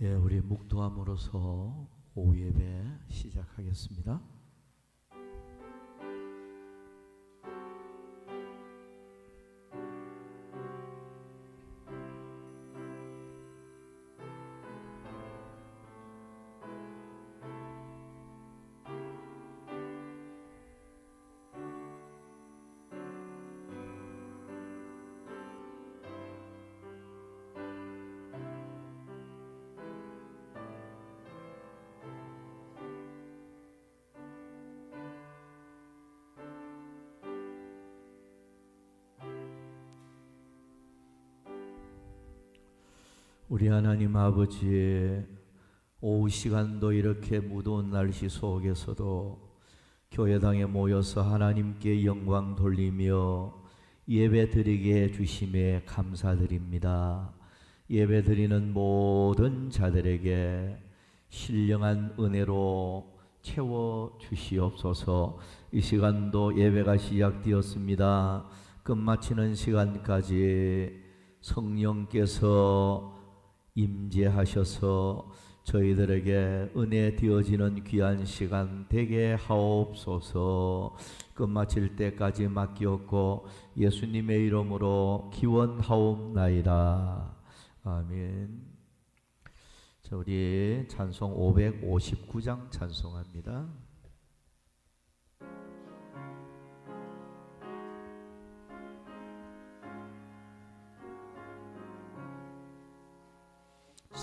우리 묵도함으로써 오후 예배 시작하겠습니다. 우리 하나님 아버지의 오후 시간도 이렇게 무더운 날씨 속에서도 교회당에 모여서 하나님께 영광 돌리며 예배 드리게 해주심에 감사드립니다. 예배 드리는 모든 자들에게 신령한 은혜로 채워주시옵소서. 이 시간도 예배가 시작되었습니다. 끝마치는 시간까지 성령께서 임재하셔서 저희들에게 은혜 되어지는 귀한 시간 되게 하옵소서. 끝마칠 때까지 맡기었고 예수님의 이름으로 기원하옵나이다. 아멘. 자, 우리 찬송 559장 찬송합니다.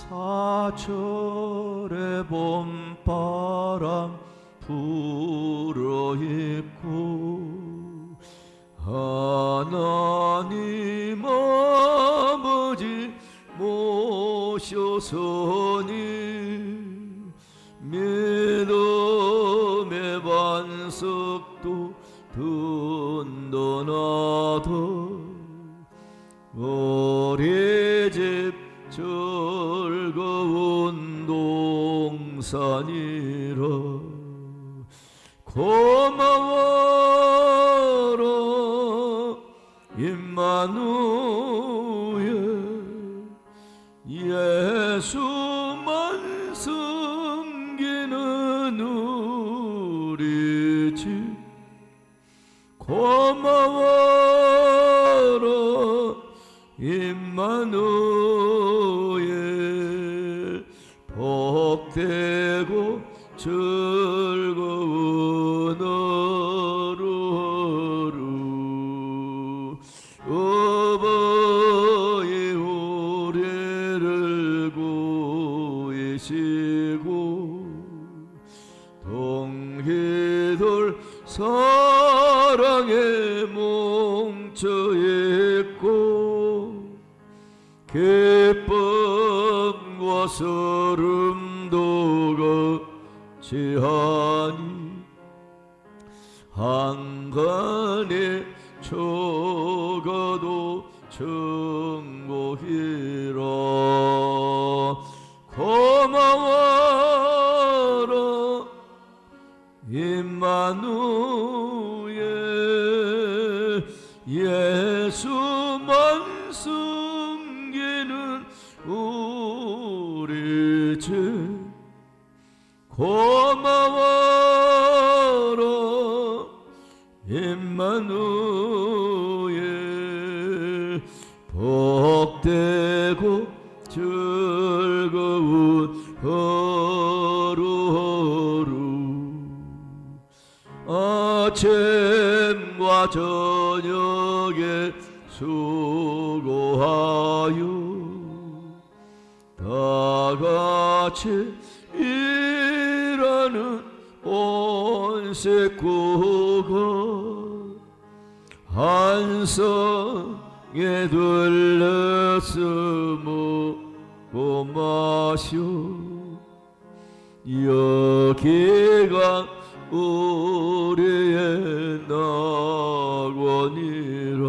사철의 봄바람 불어입고 하나님 아버지 모셔서니 믿음의 반석도 든든하다. 우리 집 즐거운 동산이라 고마워라 임마누엘. 예수만 섬기는 우리 집 고마워라 임마누엘. 복되고 즐거운 하루하루 어버이 우리를 구이시고 동기들 사랑에 뭉쳐있고 기쁨과 서름도 같이 하니 한간에 적어도 천국이라. 고마워라 임마누엘. 예수만 섬기는 우리 집 고마워라 임마누엘. 복되고 즐거운 하루하루 아침과 저녁에 수고하여 다같이 일하는 온 식구가 한성에 둘러서 먹고 마셔 여기가 우리의 낙원이라.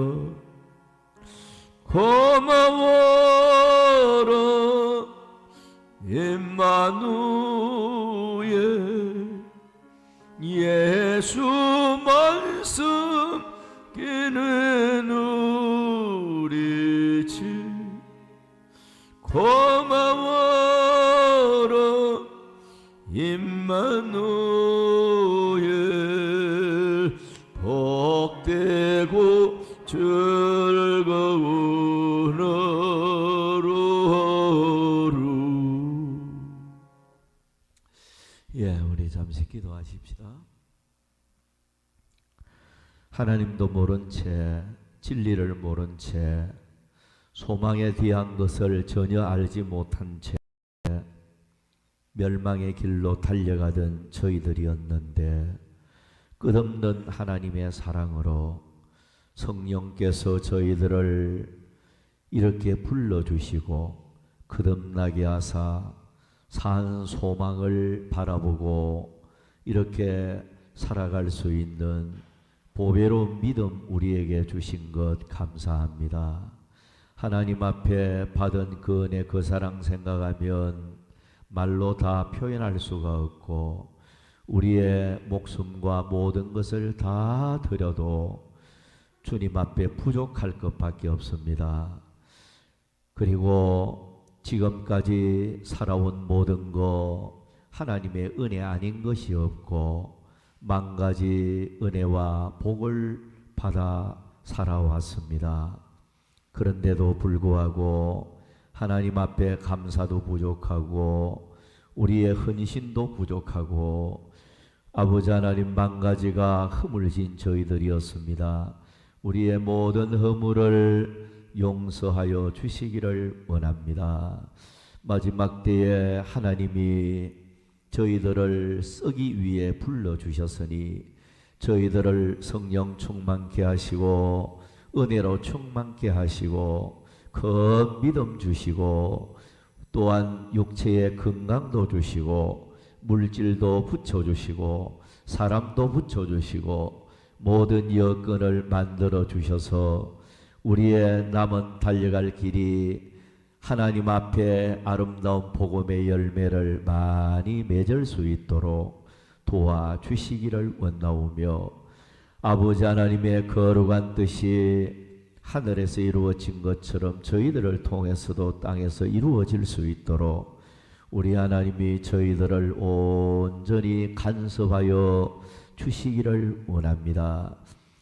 고마워라 임마누엘. 예수만 섬기는 우리 집 고마워 임마누엘 복되고 즐거운 하루. 예, 우리 잠시 기도하십시다. 하나님도 모른 채, 진리를 모른 채, 소망에 대한 것을 전혀 알지 못한 채 멸망의 길로 달려가던 저희들이었는데, 끝없는 하나님의 사랑으로 성령께서 저희들을 이렇게 불러주시고 거듭나게 하사 산 소망을 바라보고 이렇게 살아갈 수 있는 보배로운 믿음 우리에게 주신 것 감사합니다. 하나님 앞에 받은 그 은혜, 그 사랑 생각하면 말로 다 표현할 수가 없고, 우리의 목숨과 모든 것을 다 드려도 주님 앞에 부족할 것밖에 없습니다. 그리고 지금까지 살아온 모든 것 하나님의 은혜 아닌 것이 없고, 만 가지 은혜와 복을 받아 살아왔습니다. 그런데도 불구하고 하나님 앞에 감사도 부족하고 우리의 헌신도 부족하고 아버지 하나님, 만 가지가 허물진 저희들이었습니다. 우리의 모든 허물을 용서하여 주시기를 원합니다. 마지막 때에 하나님이 저희들을 쓰기 위해 불러주셨으니 저희들을 성령 충만케 하시고 은혜로 충만케 하시고 그 믿음 주시고 또한 육체의 건강도 주시고 물질도 붙여주시고 사람도 붙여주시고 모든 여건을 만들어 주셔서 우리의 남은 달려갈 길이 하나님 앞에 아름다운 복음의 열매를 많이 맺을 수 있도록 도와주시기를 원하오며, 아버지 하나님의 거룩한 뜻이 하늘에서 이루어진 것처럼 저희들을 통해서도 땅에서 이루어질 수 있도록 우리 하나님이 저희들을 온전히 간섭하여 주시기를 원합니다.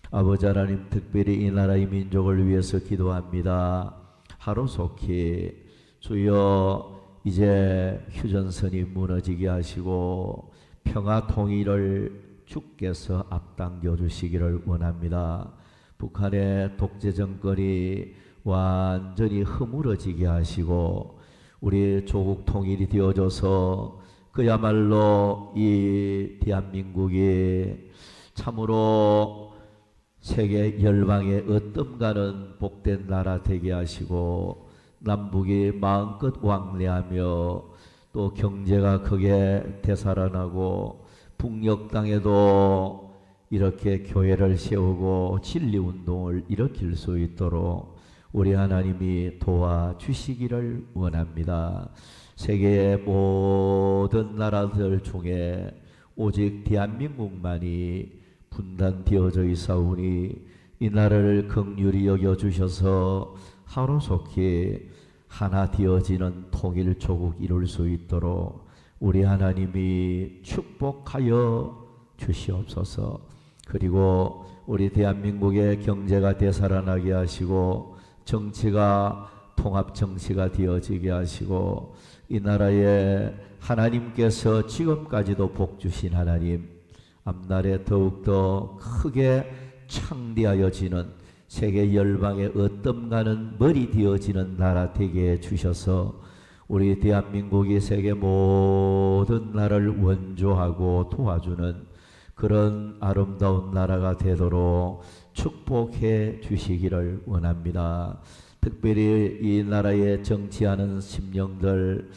아버지 하나님, 특별히 이 나라의 민족을 위해서 기도합니다. 하루속히 주여 이제 휴전선이 무너지게 하시고 평화 통일을 주께서 앞당겨 주시기를 원합니다. 북한의 독재 정권이 완전히 허물어지게 하시고 우리 조국 통일이 되어져서 그야말로 이 대한민국이 참으로 세계 열방의 어떤 복된 나라 되게 하시고 남북이 마음껏 왕래하며 또 경제가 크게 되살아나고 북녘 땅에도 이렇게 교회를 세우고 진리운동을 일으킬 수 있도록 우리 하나님이 도와주시기를 원합니다. 세계의 모든 나라들 중에 오직 대한민국만이 분단되어져 있사오니 이 나라를 긍휼히 여겨주셔서 하루속히 하나 되어지는 통일조국 이룰 수 있도록 우리 하나님이 축복하여 주시옵소서. 그리고 우리 대한민국의 경제가 되살아나게 하시고 정치가 통합정치가 되어지게 하시고 이 나라에 하나님께서 지금까지도 복 주신 하나님, 앞날에 더욱더 크게 창대하여지는 세계 열방의 어떤가는 머리 되어지는 나라 되게 해주셔서 우리 대한민국이 세계 모든 나라를 원조하고 도와주는 그런 아름다운 나라가 되도록 축복해 주시기를 원합니다. 특별히 이 나라에 정치하는 심령들,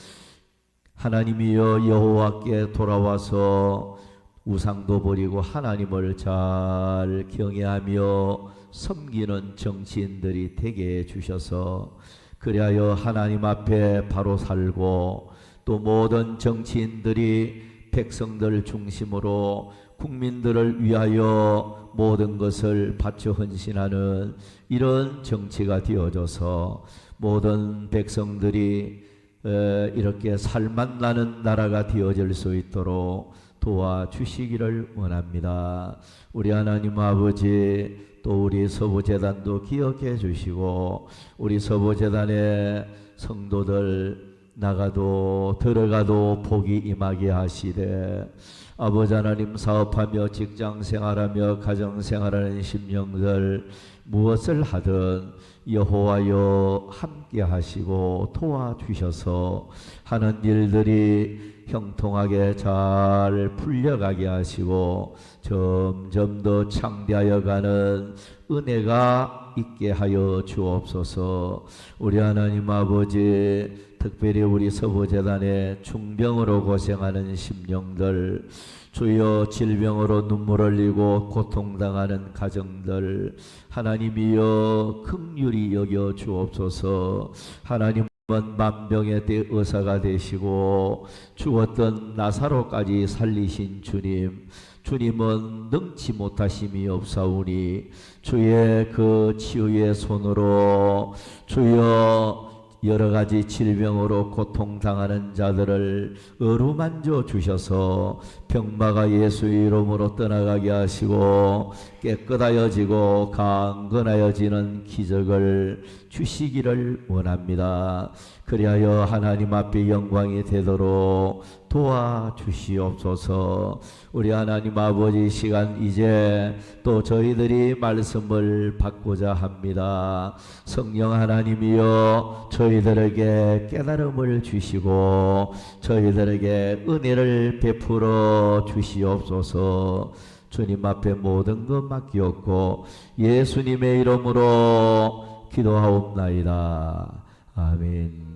하나님이여 여호와께 돌아와서 우상도 버리고 하나님을 잘 경외하며 섬기는 정치인들이 되게 해주셔서 그리하여 하나님 앞에 바로 살고 또 모든 정치인들이 백성들 중심으로 국민들을 위하여 모든 것을 바쳐 헌신하는 이런 정치가 되어져서 모든 백성들이 이렇게 살맛 나는 나라가 되어질 수 있도록 도와주시기를 원합니다. 우리 하나님 아버지, 또 우리 서부재단도 기억해 주시고, 우리 서부재단의 성도들 나가도 들어가도 복이 임하게 하시되, 아버지 하나님, 사업하며 직장생활하며 가정생활하는 심령들 무엇을 하든 여호와여 함께 하시고 도와주셔서 하는 일들이 형통하게 잘 풀려가게 하시고 점점 더 창대하여 가는 은혜가 있게 하여 주옵소서. 우리 하나님 아버지, 특별히 우리 서부재단의 중병으로 고생하는 심령들, 주여 질병으로 눈물 흘리고 고통당하는 가정들 하나님이여 긍휼히 여겨 주옵소서. 하나님은 만병의 의사가 되시고 죽었던 나사로까지 살리신 주님, 주님은 능치 못하심이 없사오니 주의 그 치유의 손으로 주여 여러 가지 질병으로 고통당하는 자들을 어루만져 주셔서 병마가 예수의 이름으로 떠나가게 하시고 깨끗하여지고 강건하여지는 기적을 주시기를 원합니다. 그리하여 하나님 앞에 영광이 되도록 도와주시옵소서. 우리 하나님 아버지, 시간 이제 또 저희들이 말씀을 받고자 합니다. 성령 하나님이여 저희들에게 깨달음을 주시고 저희들에게 은혜를 베풀어 주시옵소서. 주님 앞에 모든 것 맡기옵고 예수님의 이름으로 기도하옵나이다. 아멘.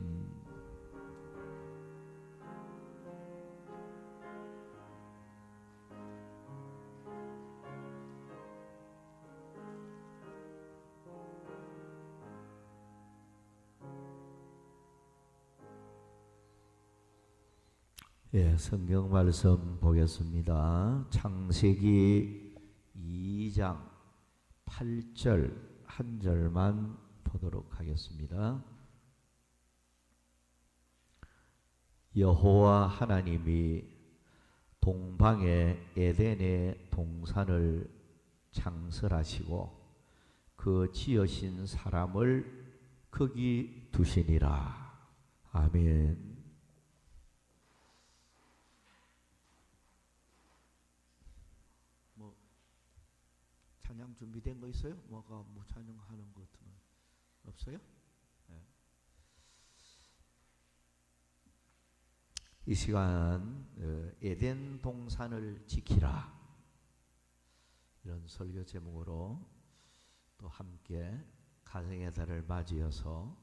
예, 성경 말씀 보겠습니다. 창세기 2장 8절 한 절만 보도록 하겠습니다. 여호와 하나님이 동방의 에덴의 동산을 창설하시고 그 지으신 사람을 거기 두시니라. 아멘. 찬양 준비된 거 있어요? 뭐가 찬양하는 것 같으면 없어요? 네. 이 시간 에덴 동산을 지키라, 이런 설교 제목으로 또 함께 가정의 달을 맞이해서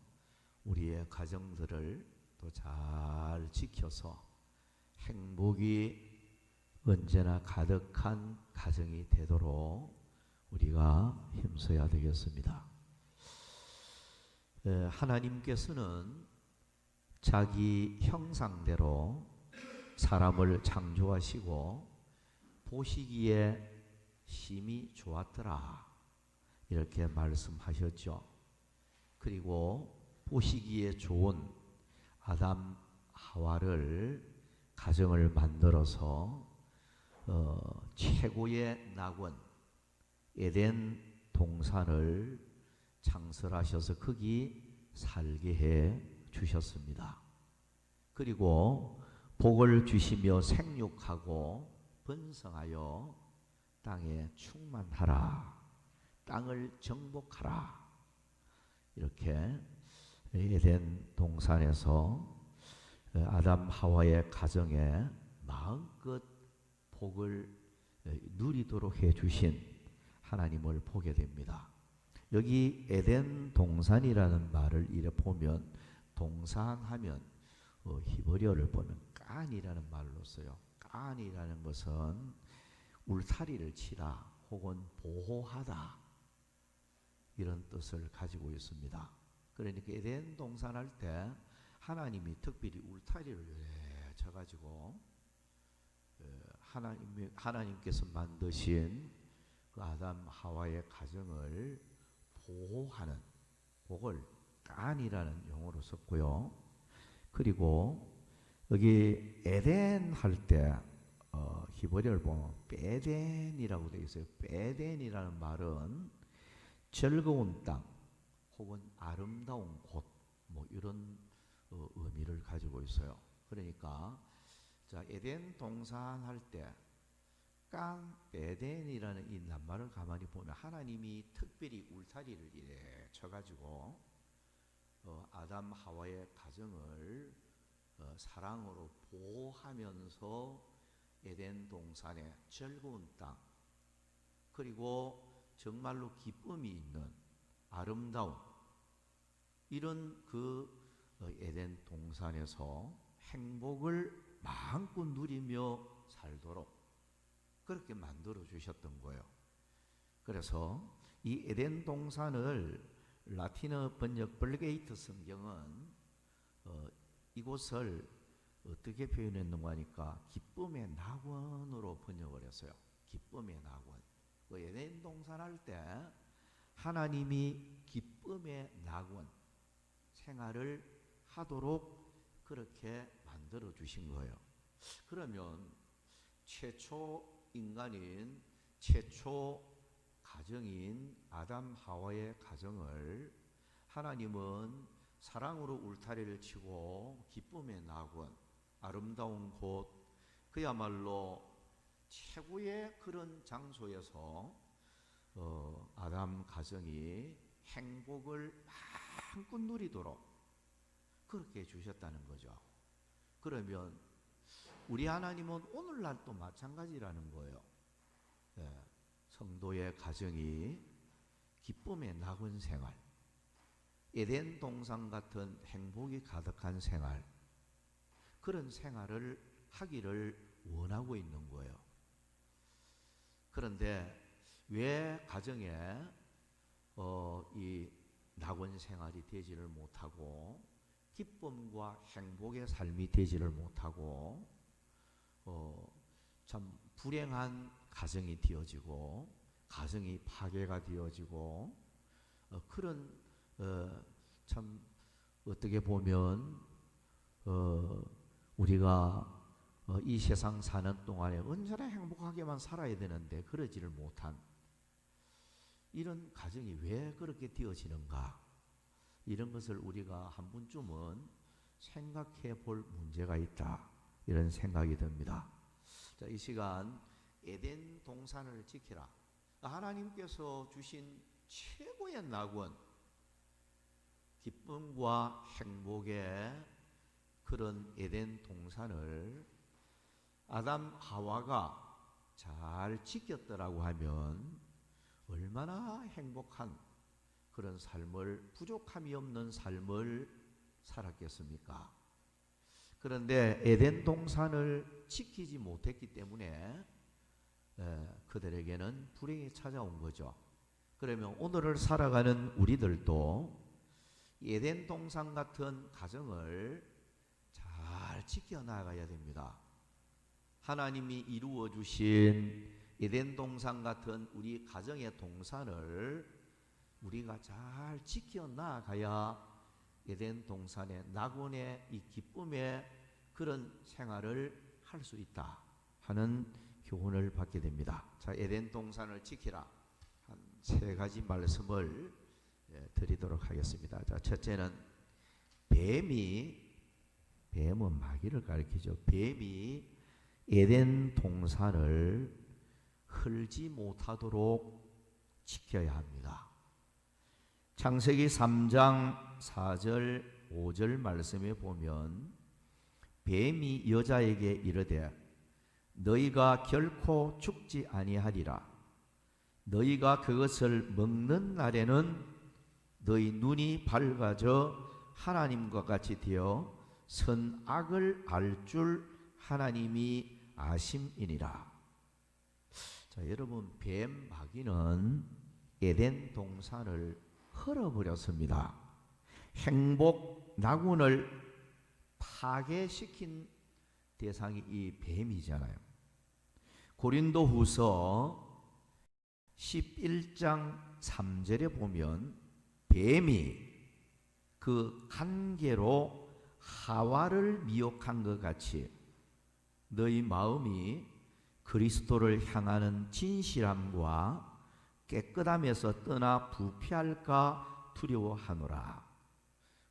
우리의 가정들을 또 잘 지켜서 행복이 언제나 가득한 가정이 되도록 우리가 힘써야 되겠습니다. 하나님께서는 자기 형상대로 사람을 창조하시고 보시기에 심히 좋았더라, 이렇게 말씀하셨죠. 그리고 보시기에 좋은 아담 하와를 가정을 만들어서 최고의 낙원 에덴 동산을 창설하셔서 거기 살게 해 주셨습니다. 그리고 복을 주시며 생육하고 번성하여 땅에 충만하라, 땅을 정복하라, 이렇게 에덴 동산에서 아담 하와의 가정에 마음껏 복을 누리도록 해 주신 하나님을 보게 됩니다. 여기 에덴 동산이라는 말을 이래 보면, 동산하면 히브리어를 보면 깐이라는 말로 써요. 깐이라는 것은 울타리를 치라 혹은 보호하다, 이런 뜻을 가지고 있습니다. 그러니까 에덴 동산할 때 하나님이 특별히 울타리를 쳐가지고 하나님께서 만드신 그 아담 하와의 가정을 보호하는 복을 깐이라는 용어로 썼고요. 그리고 여기 에덴 할 때 히브리어를 보면 베덴이라고 되어 있어요. 베덴이라는 말은 즐거운 땅 혹은 아름다운 곳 뭐 이런 의미를 가지고 있어요. 그러니까 자 에덴 동산 할 때 깡 베덴이라는 이 낱말을 가만히 보면 하나님이 특별히 울타리를 이래 쳐가지고 아담 하와의 가정을 사랑으로 보호하면서 에덴 동산의 즐거운 땅 그리고 정말로 기쁨이 있는 아름다운 이런 에덴 동산에서 행복을 마음껏 누리며 살도록 그렇게 만들어 주셨던 거예요. 그래서 이 에덴 동산을 라틴어 번역 벌게이트 성경은 이곳을 어떻게 표현했는가 하니까 기쁨의 낙원으로 번역을 했어요. 기쁨의 낙원. 에덴 동산 할 때 하나님이 기쁨의 낙원 생활을 하도록 그렇게 만들어 주신 거예요. 그러면 최초 인간인 최초 가정인 아담 하와의 가정을 하나님은 사랑으로 울타리를 치고 기쁨의 낙원 아름다운 곳 그야말로 최고의 그런 장소에서 아담 가정이 행복을 마음껏 누리도록 그렇게 주셨다는 거죠. 그러면 우리 하나님은 오늘날 또 마찬가지라는 거예요. 성도의 가정이 기쁨의 낙원 생활, 에덴 동산 같은 행복이 가득한 생활, 그런 생활을 하기를 원하고 있는 거예요. 그런데 왜 가정에 이 낙원 생활이 되지를 못하고 기쁨과 행복의 삶이 되지를 못하고 참 불행한 가정이 되어지고 가정이 파괴가 되어지고 그런 참 어떻게 보면 우리가 이 세상 사는 동안에 언제나 행복하게만 살아야 되는데 그러지를 못한 이런 가정이 왜 그렇게 되어지는가 이런 것을 우리가 한 번쯤은 생각해 볼 문제가 있다 이런 생각이 듭니다. 자, 이 시간 에덴 동산을 지키라. 하나님께서 주신 최고의 낙원, 기쁨과 행복의 그런 에덴 동산을 아담 하와가 잘 지켰더라고 하면 얼마나 행복한 그런 삶을 부족함이 없는 삶을 살았겠습니까? 그런데 에덴 동산을 지키지 못했기 때문에 그들에게는 불행이 찾아온 거죠. 그러면 오늘을 살아가는 우리들도 에덴 동산 같은 가정을 잘 지켜나가야 됩니다. 하나님이 이루어 주신 에덴 동산 같은 우리 가정의 동산을 우리가 잘 지켜나가야 에덴 동산의 낙원의 이 기쁨의 그런 생활을 할 수 있다 하는 교훈을 받게 됩니다. 자, 에덴 동산을 지키라. 한 세 가지 말씀을 드리도록 하겠습니다. 자, 첫째는 뱀은 마귀를 가리키죠. 뱀이 에덴 동산을 헐지 못하도록 지켜야 합니다. 창세기 3장 4절 5절 말씀에 보면 뱀이 여자에게 이르되 너희가 결코 죽지 아니하리라. 너희가 그것을 먹는 날에는 너희 눈이 밝아져 하나님과 같이 되어 선악을 알 줄 하나님이 아심이니라. 자, 여러분 뱀 마귀는 에덴 동산을 헐어버렸습니다. 행복 낙원을 파괴시킨 대상이 이 뱀이잖아요. 고린도후서 11장 3절에 보면 뱀이 그 간계로 하와를 미혹한 것 같이 너희 마음이 그리스도를 향하는 진실함과 깨끗함에서 떠나 부패할까 두려워하노라.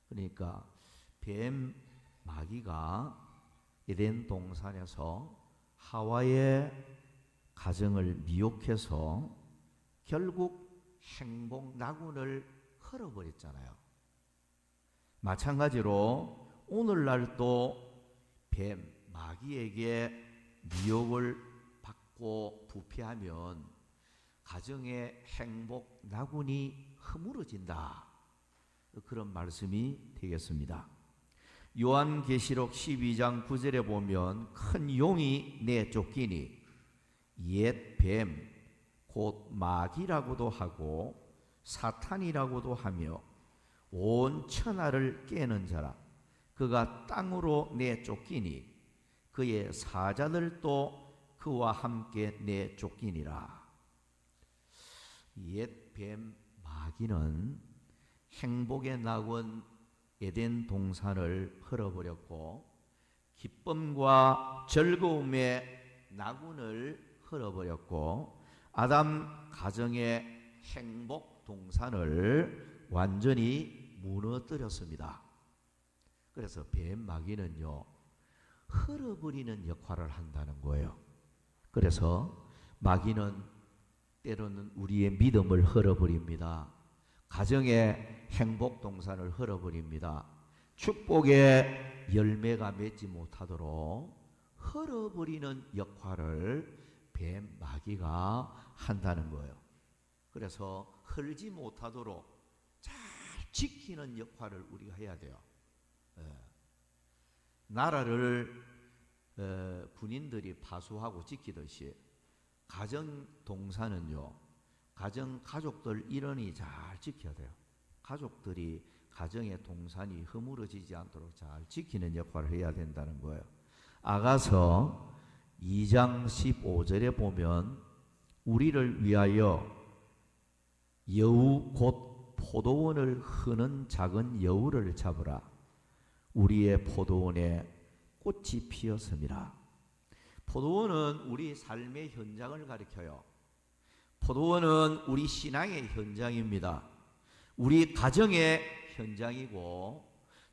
그러니까 뱀 마귀가 에덴 동산에서 하와의 가정을 미혹해서 결국 행복 낙운을 헐어버렸잖아요. 마찬가지로 오늘날도 뱀 마귀에게 미혹을 받고 부패하면 가정의 행복 낙운이 허물어진다. 그런 말씀이 되겠습니다. 요한계시록 12장 9절에 보면 큰 용이 내쫓기니 옛 뱀 곧 마귀라고도 하고 사탄이라고도 하며 온 천하를 깨는 자라. 그가 땅으로 내쫓기니 그의 사자들도 그와 함께 내쫓기니라. 옛 뱀 마귀는 행복의 낙원 에덴 동산을 헐어버렸고 기쁨과 즐거움의 낙원을 헐어버렸고 아담 가정의 행복 동산을 완전히 무너뜨렸습니다. 그래서 뱀 마귀는요, 헐어버리는 역할을 한다는 거예요. 그래서 마귀는 때로는 우리의 믿음을 헐어버립니다. 가정의 행복 동산을 헐어버립니다. 축복의 열매가 맺지 못하도록 헐어버리는 역할을 뱀 마귀가 한다는 거예요. 그래서 헐지 못하도록 잘 지키는 역할을 우리가 해야 돼요. 나라를 군인들이 파수하고 지키듯이 가정 동산은요, 가족들 일원이 잘 지켜야 돼요. 가족들이 가정의 동산이 허물어지지 않도록 잘 지키는 역할을 해야 된다는 거예요. 아가서 2장 15절에 보면 우리를 위하여 여우 곧 포도원을 흐는 작은 여우를 잡으라. 우리의 포도원에 꽃이 피었습니다. 포도원은 우리 삶의 현장을 가리켜요. 포도원은 우리 신앙의 현장입니다. 우리 가정의 현장이고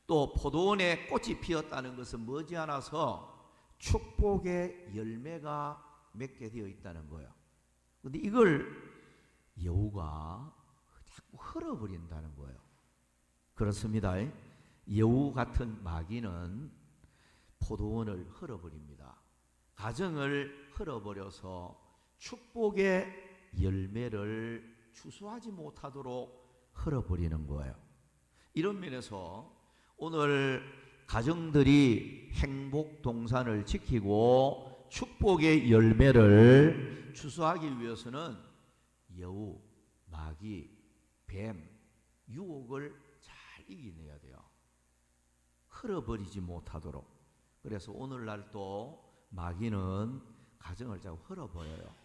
또 포도원에 꽃이 피었다는 것은 머지않아서 축복의 열매가 맺게 되어 있다는 거예요. 그런데 이걸 여우가 자꾸 헐어버린다는 거예요. 그렇습니다. 여우 같은 마귀는 포도원을 헐어버립니다. 가정을 헐어버려서 축복의 열매를 추수하지 못하도록 헐어버리는 거예요. 이런 면에서 오늘 가정들이 행복 동산을 지키고 축복의 열매를 추수하기 위해서는 여우, 마귀, 뱀, 유혹을 잘 이겨내야 돼요. 헐어버리지 못하도록. 그래서 오늘날 또 마귀는 가정을 자꾸 헐어버려요.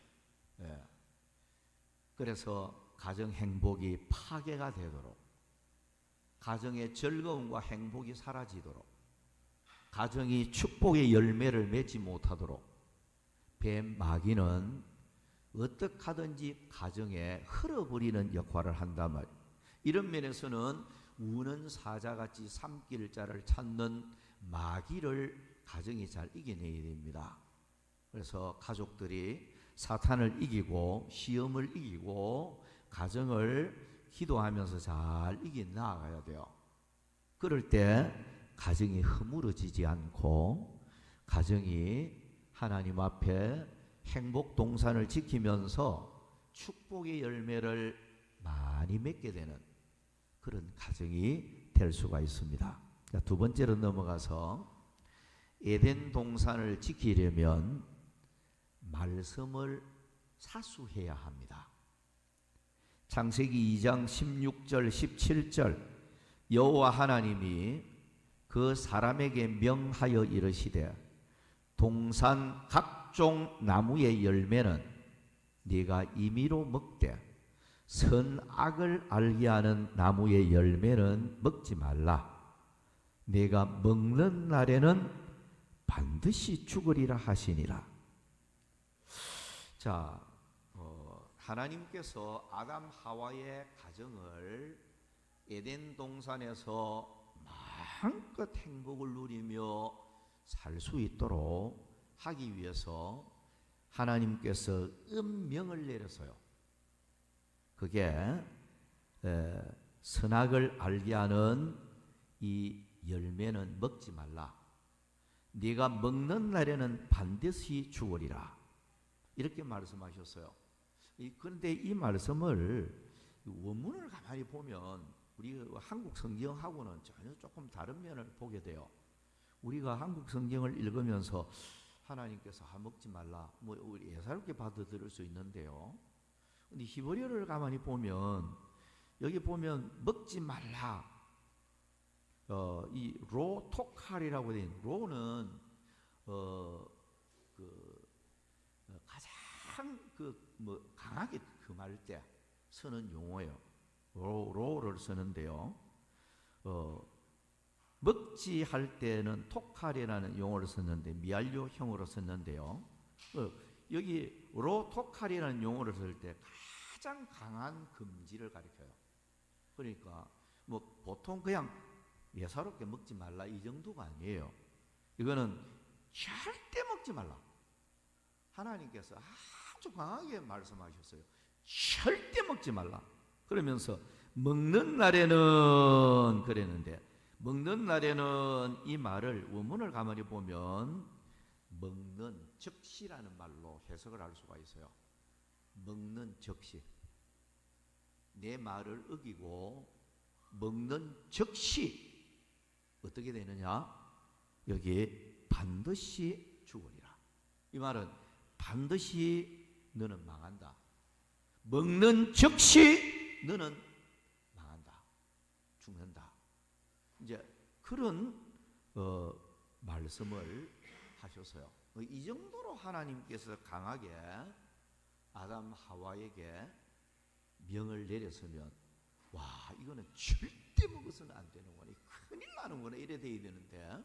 그래서 가정 행복이 파괴가 되도록, 가정의 즐거움과 행복이 사라지도록, 가정이 축복의 열매를 맺지 못하도록 뱀 마귀는 어떻게 하든지 가정에 흘러버리는 역할을 한단 말이에요. 이런 면에서는 우는 사자같이 삼킬 자를 찾는 마귀를 가정이 잘 이겨내야 됩니다. 그래서 가족들이 사탄을 이기고 시험을 이기고 가정을 기도하면서 잘 이겨나가야 돼요. 그럴 때 가정이 허물어지지 않고 가정이 하나님 앞에 행복 동산을 지키면서 축복의 열매를 많이 맺게 되는 그런 가정이 될 수가 있습니다. 두 번째로 넘어가서 에덴 동산을 지키려면 말씀을 사수해야 합니다. 창세기 2장 16절 17절 여호와 하나님이 그 사람에게 명하여 이르시되 동산 각종 나무의 열매는 네가 임의로 먹되 선악을 알게 하는 나무의 열매는 먹지 말라. 내가 먹는 날에는 반드시 죽으리라 하시니라. 자, 하나님께서 아담 하와의 가정을 에덴 동산에서 마음껏 행복을 누리며 살 수 있도록 하기 위해서 하나님께서 음명을 내렸어요. 그게 선악을 알게 하는 이 열매는 먹지 말라. 네가 먹는 날에는 반드시 죽으리라. 이렇게 말씀하셨어요. 그런데 이 말씀을 원문을 가만히 보면 우리 한국 성경하고는 전혀 조금 다른 면을 보게 돼요. 우리가 한국 성경을 읽으면서 하나님께서 먹지 말라, 뭐 우리 예사롭게 받아들일 수 있는데요. 근데 히브리어를 가만히 보면 여기 보면 먹지 말라. 이 로토칼이라고 된 로는 가장 강하게 금할 때 쓰는 용어예요. 로를 쓰는데요. 먹지 할 때는 토칼이라는 용어를 썼는데 미알료형으로 썼는데요. 여기 로토칼이라는 용어를 쓸 때 가장 강한 금지를 가리켜요. 그러니까 뭐 보통 그냥 예사롭게 먹지 말라 이 정도가 아니에요. 이거는 절대 먹지 말라. 하나님께서 아주 강하게 말씀하셨어요. 절대 먹지 말라. 그러면서 먹는 날에는 그랬는데, 먹는 날에는 이 말을 원문을 가만히 보면 먹는 즉시라는 말로 해석을 할 수가 있어요. 먹는 즉시, 내 말을 어기고 먹는 즉시 어떻게 되느냐? 여기 반드시 죽으리라. 이 말은 반드시 너는 망한다. 먹는 즉시 너는 망한다. 죽는다. 이제 그런 말씀을 하셨어요. 이 정도로 하나님께서 강하게 아담 하와에게 명을 내렸으면 와, 이거는 절대 먹어서는 안 되는 거네, 큰일 나는 거네, 이래 돼야 되는데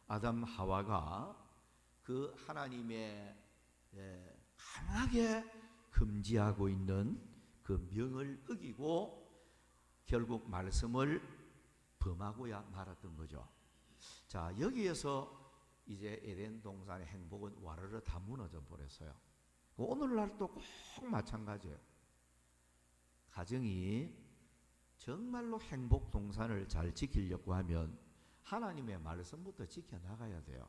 아담 하와가 그 하나님의 강하게 금지하고 있는 그 명을 어기고 결국 말씀을 범하고야 말았던 거죠. 자, 여기에서 이제 에덴 동산의 행복은 와르르 다 무너져 버렸어요. 오늘날도 꼭 마찬가지예요. 가정이 정말로 행복 동산을 잘 지키려고 하면 하나님의 말씀부터 지켜나가야 돼요.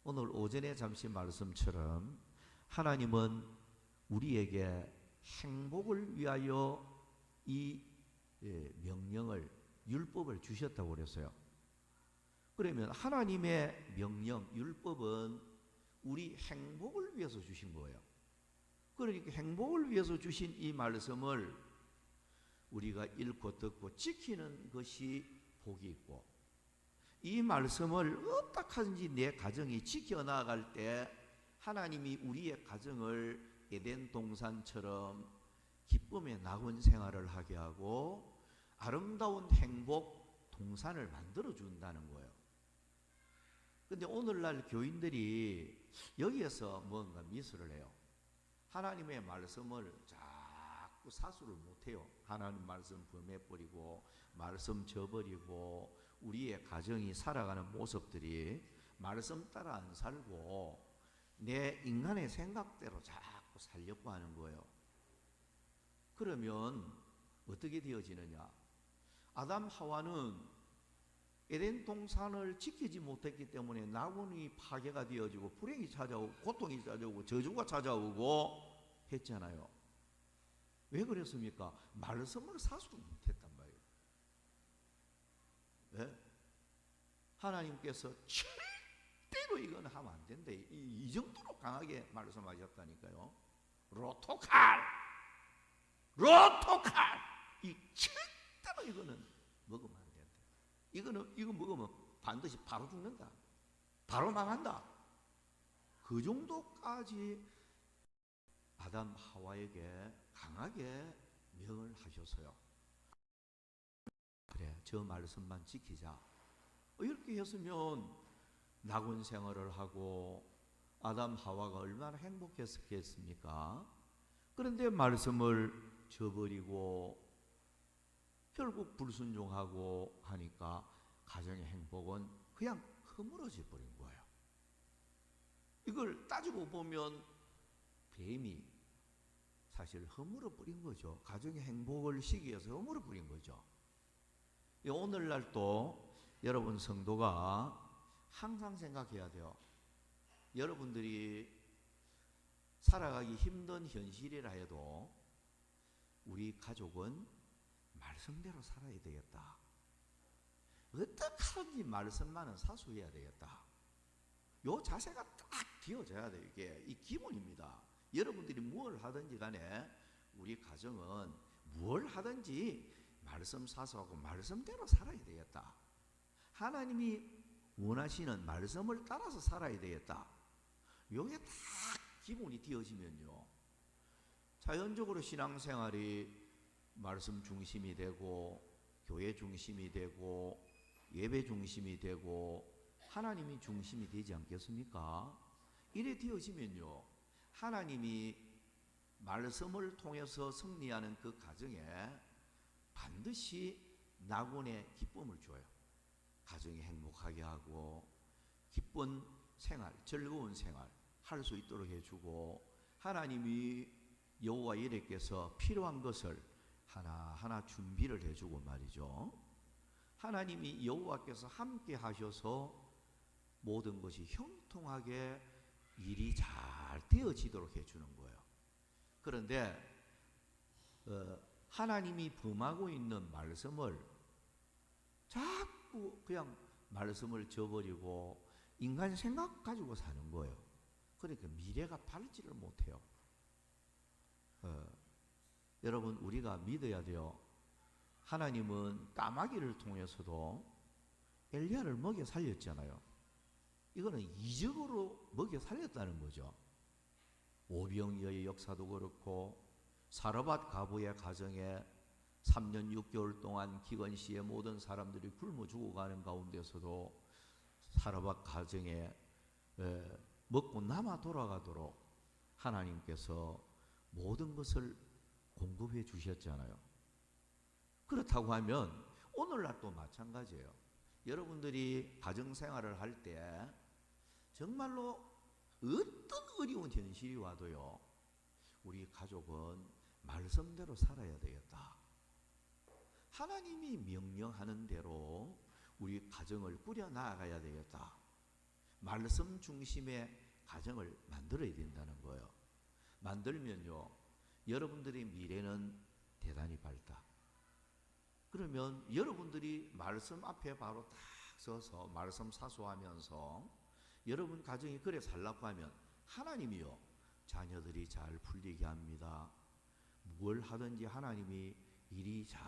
오늘 오전에 잠시 말씀처럼 하나님은 우리에게 행복을 위하여 이 명령을, 율법을 주셨다고 그랬어요. 그러면 하나님의 명령, 율법은 우리 행복을 위해서 주신 거예요. 그러니까 행복을 위해서 주신 이 말씀을 우리가 읽고 듣고 지키는 것이 복이 있고, 이 말씀을 어떻게든지 내 가정이 지켜나갈 때 하나님이 우리의 가정을 에덴 동산처럼 기쁨의 낙원 생활을 하게 하고 아름다운 행복 동산을 만들어 준다는 거예요. 근데 오늘날 교인들이 여기에서 뭔가 미스를 해요. 하나님의 말씀을 자꾸 사수를 못해요. 하나님 말씀 범해버리고 말씀 저버리고 우리의 가정이 살아가는 모습들이 말씀 따라 안 살고 내 인간의 생각대로 자꾸 살려고 하는 거예요. 그러면 어떻게 되어지느냐? 아담 하와는 에덴 동산을 지키지 못했기 때문에 낙원이 파괴가 되어지고 불행이 찾아오고 고통이 찾아오고 저주가 찾아오고 했잖아요. 왜 그랬습니까? 말씀을 사수를 못했단 말이에요. 네? 하나님께서 절대로 이건 하면 안 된다, 이 정도로 강하게 말씀하셨다니까요. 로토칼, 이 절대로 이거는 먹으면 안 된다. 이거 먹으면 반드시 바로 죽는다, 바로 망한다. 그 정도까지 아담 하와에게 강하게 명을 하셨어요. 그래, 저 말씀만 지키자. 이렇게 했으면 낙원 생활을 하고 아담 하와가 얼마나 행복했겠습니까? 그런데 말씀을 저버리고 결국 불순종하고 하니까 가정의 행복은 그냥 허물어져 버린 거예요. 이걸 따지고 보면 뱀이 사실 허물어 버린 거죠. 가정의 행복을 시기해서 허물어 버린 거죠. 오늘날 또 여러분 성도가 항상 생각해야 돼요. 여러분들이 살아가기 힘든 현실이라 해도 우리 가족은 말씀대로 살아야 되겠다. 어떻게든지 말씀만은 사수해야 되겠다. 요 자세가 딱 비워져야 돼요. 이게 이 기본입니다. 여러분들이 무엇을 하든지 간에 우리 가정은 무엇을 하든지 말씀 사수하고 말씀대로 살아야 되겠다. 하나님이 원하시는 말씀을 따라서 살아야 되겠다. 요게 딱 기본이 되어지면요, 자연적으로 신앙생활이 말씀 중심이 되고 교회 중심이 되고 예배 중심이 되고 하나님이 중심이 되지 않겠습니까? 이래 되어지면요, 하나님이 말씀을 통해서 승리하는 그 가정에 반드시 낙원의 기쁨을 줘요. 가정이 행복하게 하고 기쁜 생활, 즐거운 생활 할 수 있도록 해주고, 하나님이 여호와 이레께서 필요한 것을 하나하나 준비를 해주고 말이죠. 하나님이 여호와께서 함께 하셔서 모든 것이 형통하게 일이 잘 되어지도록 해주는 거예요. 그런데 하나님이 범하고 있는 말씀을 자꾸 그냥 말씀을 저버리고 인간 생각 가지고 사는 거예요. 그러니까 미래가 밝지를 못해요. 여러분, 우리가 믿어야 돼요. 하나님은 까마귀를 통해서도 엘리야를 먹여 살렸잖아요. 이거는 이적으로 먹여 살렸다는 거죠. 오병이어의 역사도 그렇고 사르밧 가부의 가정에 3년 6개월 동안 기근시에 모든 사람들이 굶어 죽어가는 가운데서도 사르밧 가정에 먹고 남아 돌아가도록 하나님께서 모든 것을 공급해 주셨잖아요. 그렇다고 하면 오늘날 또 마찬가지예요. 여러분들이 가정생활을 할 때 정말로 어떤 어려운 현실이 와도요, 우리 가족은 말씀대로 살아야 되겠다. 하나님이 명령하는 대로 우리 가정을 꾸려 나가야 되겠다. 말씀 중심의 가정을 만들어야 된다는 거예요. 만들면요, 여러분들의 미래는 대단히 밝다. 그러면 여러분들이 말씀 앞에 바로 딱 서서 말씀 사수하면서 여러분 가정이 그래 살라고 하면 하나님이요, 자녀들이 잘 풀리게 합니다. 뭘 하든지 하나님이 일이 잘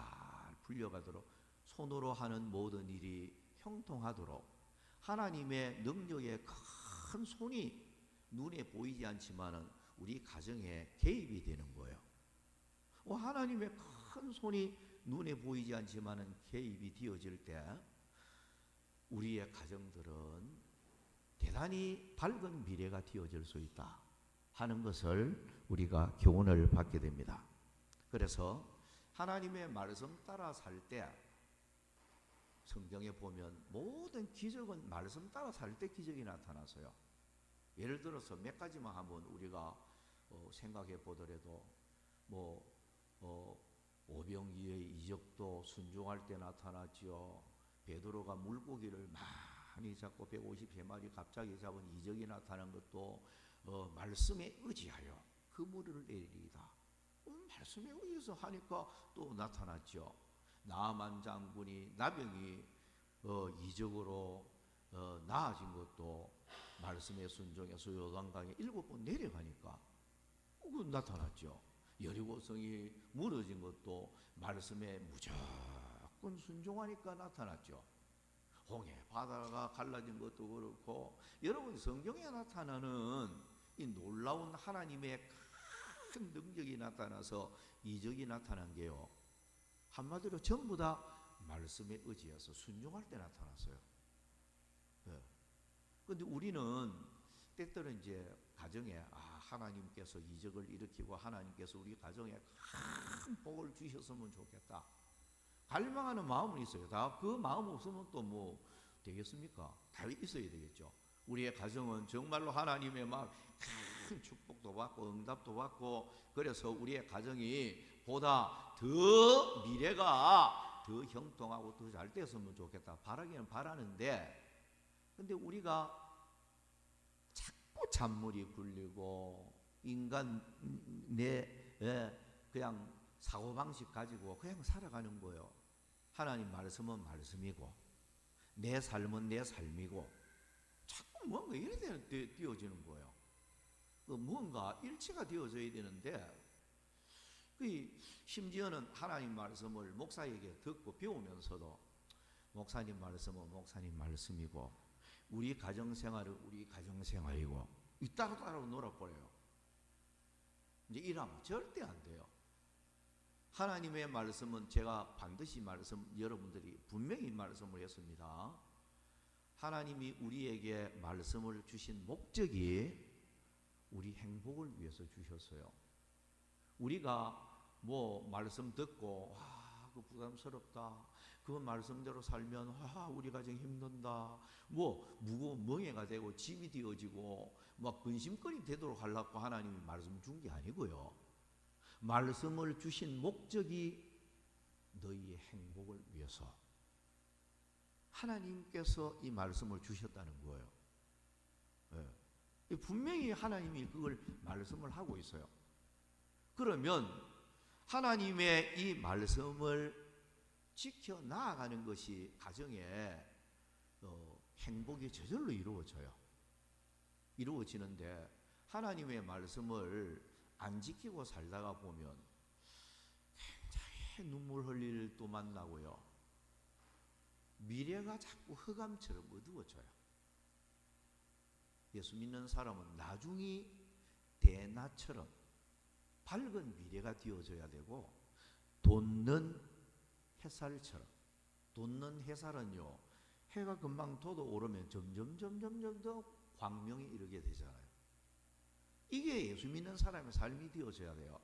풀려가도록, 손으로 하는 모든 일이 형통하도록 하나님의 능력의 큰 손이 눈에 보이지 않지만은 우리 가정에 개입이 되는 거예요. 하나님의 큰 손이 눈에 보이지 않지만은 개입이 되어질 때 우리의 가정들은 대단히 밝은 미래가 되어질 수 있다 하는 것을 우리가 교훈을 받게 됩니다. 그래서 하나님의 말씀 따라 살 때 성경에 보면 모든 기적은 말씀 따라 살 때 기적이 나타나서요. 예를 들어서 몇 가지만 한번 우리가 생각해 보더라도 오병이의 이적도 순종할 때 나타났지요. 베드로가 물고기를 많이 잡고 153마리 갑자기 잡은 이적이 나타난 것도 말씀에 의지하여 그물을 내리다. 말씀에 의해서 하니까 또 나타났죠. 나아만 장군이 나병이 이적으로 나아진 것도 말씀에 순종해서 요단강에 7번 내려가니까 나타났죠. 여리고성이 무너진 것도 말씀에 무조건 순종하니까 나타났죠. 홍해 바다가 갈라진 것도 그렇고, 여러분 성경에 나타나는 이 놀라운 하나님의 큰 능력이 나타나서 이적이 나타난 게요, 한마디로 전부 다 말씀에 의지해서 순종할 때 나타났어요. 예. 근데 우리는 때때로 이제 가정에 하나님께서 이적을 일으키고 하나님께서 우리 가정에 큰 복을 주셨으면 좋겠다. 갈망하는 마음은 있어요. 다 그 마음 없으면 또 뭐 되겠습니까? 다 있어야 되겠죠. 우리의 가정은 정말로 하나님의 막 큰 축복도 받고 응답도 받고 그래서 우리의 가정이 보다 더 미래가 더 형통하고 더 잘 됐으면 좋겠다. 바라기는 바라는데 근데 우리가 자꾸 잔물이 굴리고 인간 그냥 사고방식 가지고 그냥 살아가는 거예요. 하나님 말씀은 말씀이고 내 삶은 내 삶이고 자꾸 뭔가 이래 되어지는 거예요. 뭔가 일치가 되어져야 되는데 심지어는 하나님 말씀을 목사에게 듣고 배우면서도 목사님 말씀은 목사님 말씀이고 우리 가정생활은 우리 가정생활이고 따로따로 놀아버려요. 이제 이러면 절대 안 돼요. 하나님의 말씀은 제가 반드시 여러분들이 분명히 말씀을 했습니다. 하나님이 우리에게 말씀을 주신 목적이 우리 행복을 위해서 주셨어요. 우리가 뭐 말씀 듣고 그 부담스럽다. 그 말씀대로 살면 우리 가정 힘든다. 뭐 무거운 멍해가 되고 짐이 되어지고 막 근심거리 되도록 하려고 하나님이 말씀 준 게 아니고요. 말씀을 주신 목적이 너희의 행복을 위해서 하나님께서 이 말씀을 주셨다는 거예요. 네. 분명히 하나님이 그걸 말씀을 하고 있어요. 그러면 하나님의 이 말씀을 지켜 나아가는 것이 가정에 행복이 저절로 이루어지는데 하나님의 말씀을 안 지키고 살다가 보면 굉장히 눈물 흘릴 일도 만나고요. 미래가 자꾸 흑암처럼 어두워져요. 예수 믿는 사람은 나중이 대낮처럼 밝은 미래가 되어져야 되고 돋는 햇살처럼 돋는 햇살은요 해가 금방 돋아오르면 점점 더 광명에 이르게 되잖아요. 이게 예수 믿는 사람의 삶이 되어져야 돼요.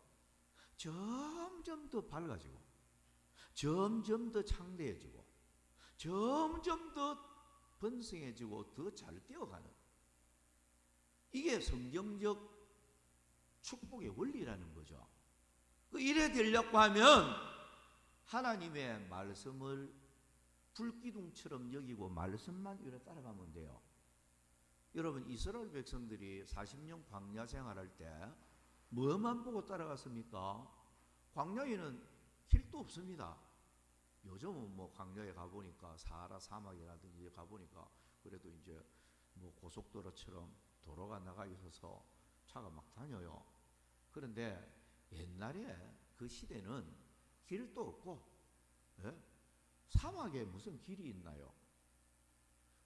점점 더 밝아지고 점점 더 창대해지고 점점 더 번성해지고 더 잘 되어가는 이게 성경적 축복의 원리라는 거죠. 이래 되려고 하면 하나님의 말씀을 불기둥처럼 여기고 말씀만 이래 따라가면 돼요. 여러분 이스라엘 백성들이 40년 광야 생활할 때 뭐만 보고 따라갔습니까? 광야에는 길도 없습니다. 요즘은 뭐 광야에 가보니까 사하라 사막이라든지 가보니까 그래도 이제 뭐 고속도로처럼 도로가 나가 있어서 차가 막 다녀요. 그런데 옛날에 그 시대는 길도 없고 사막에 무슨 길이 있나요?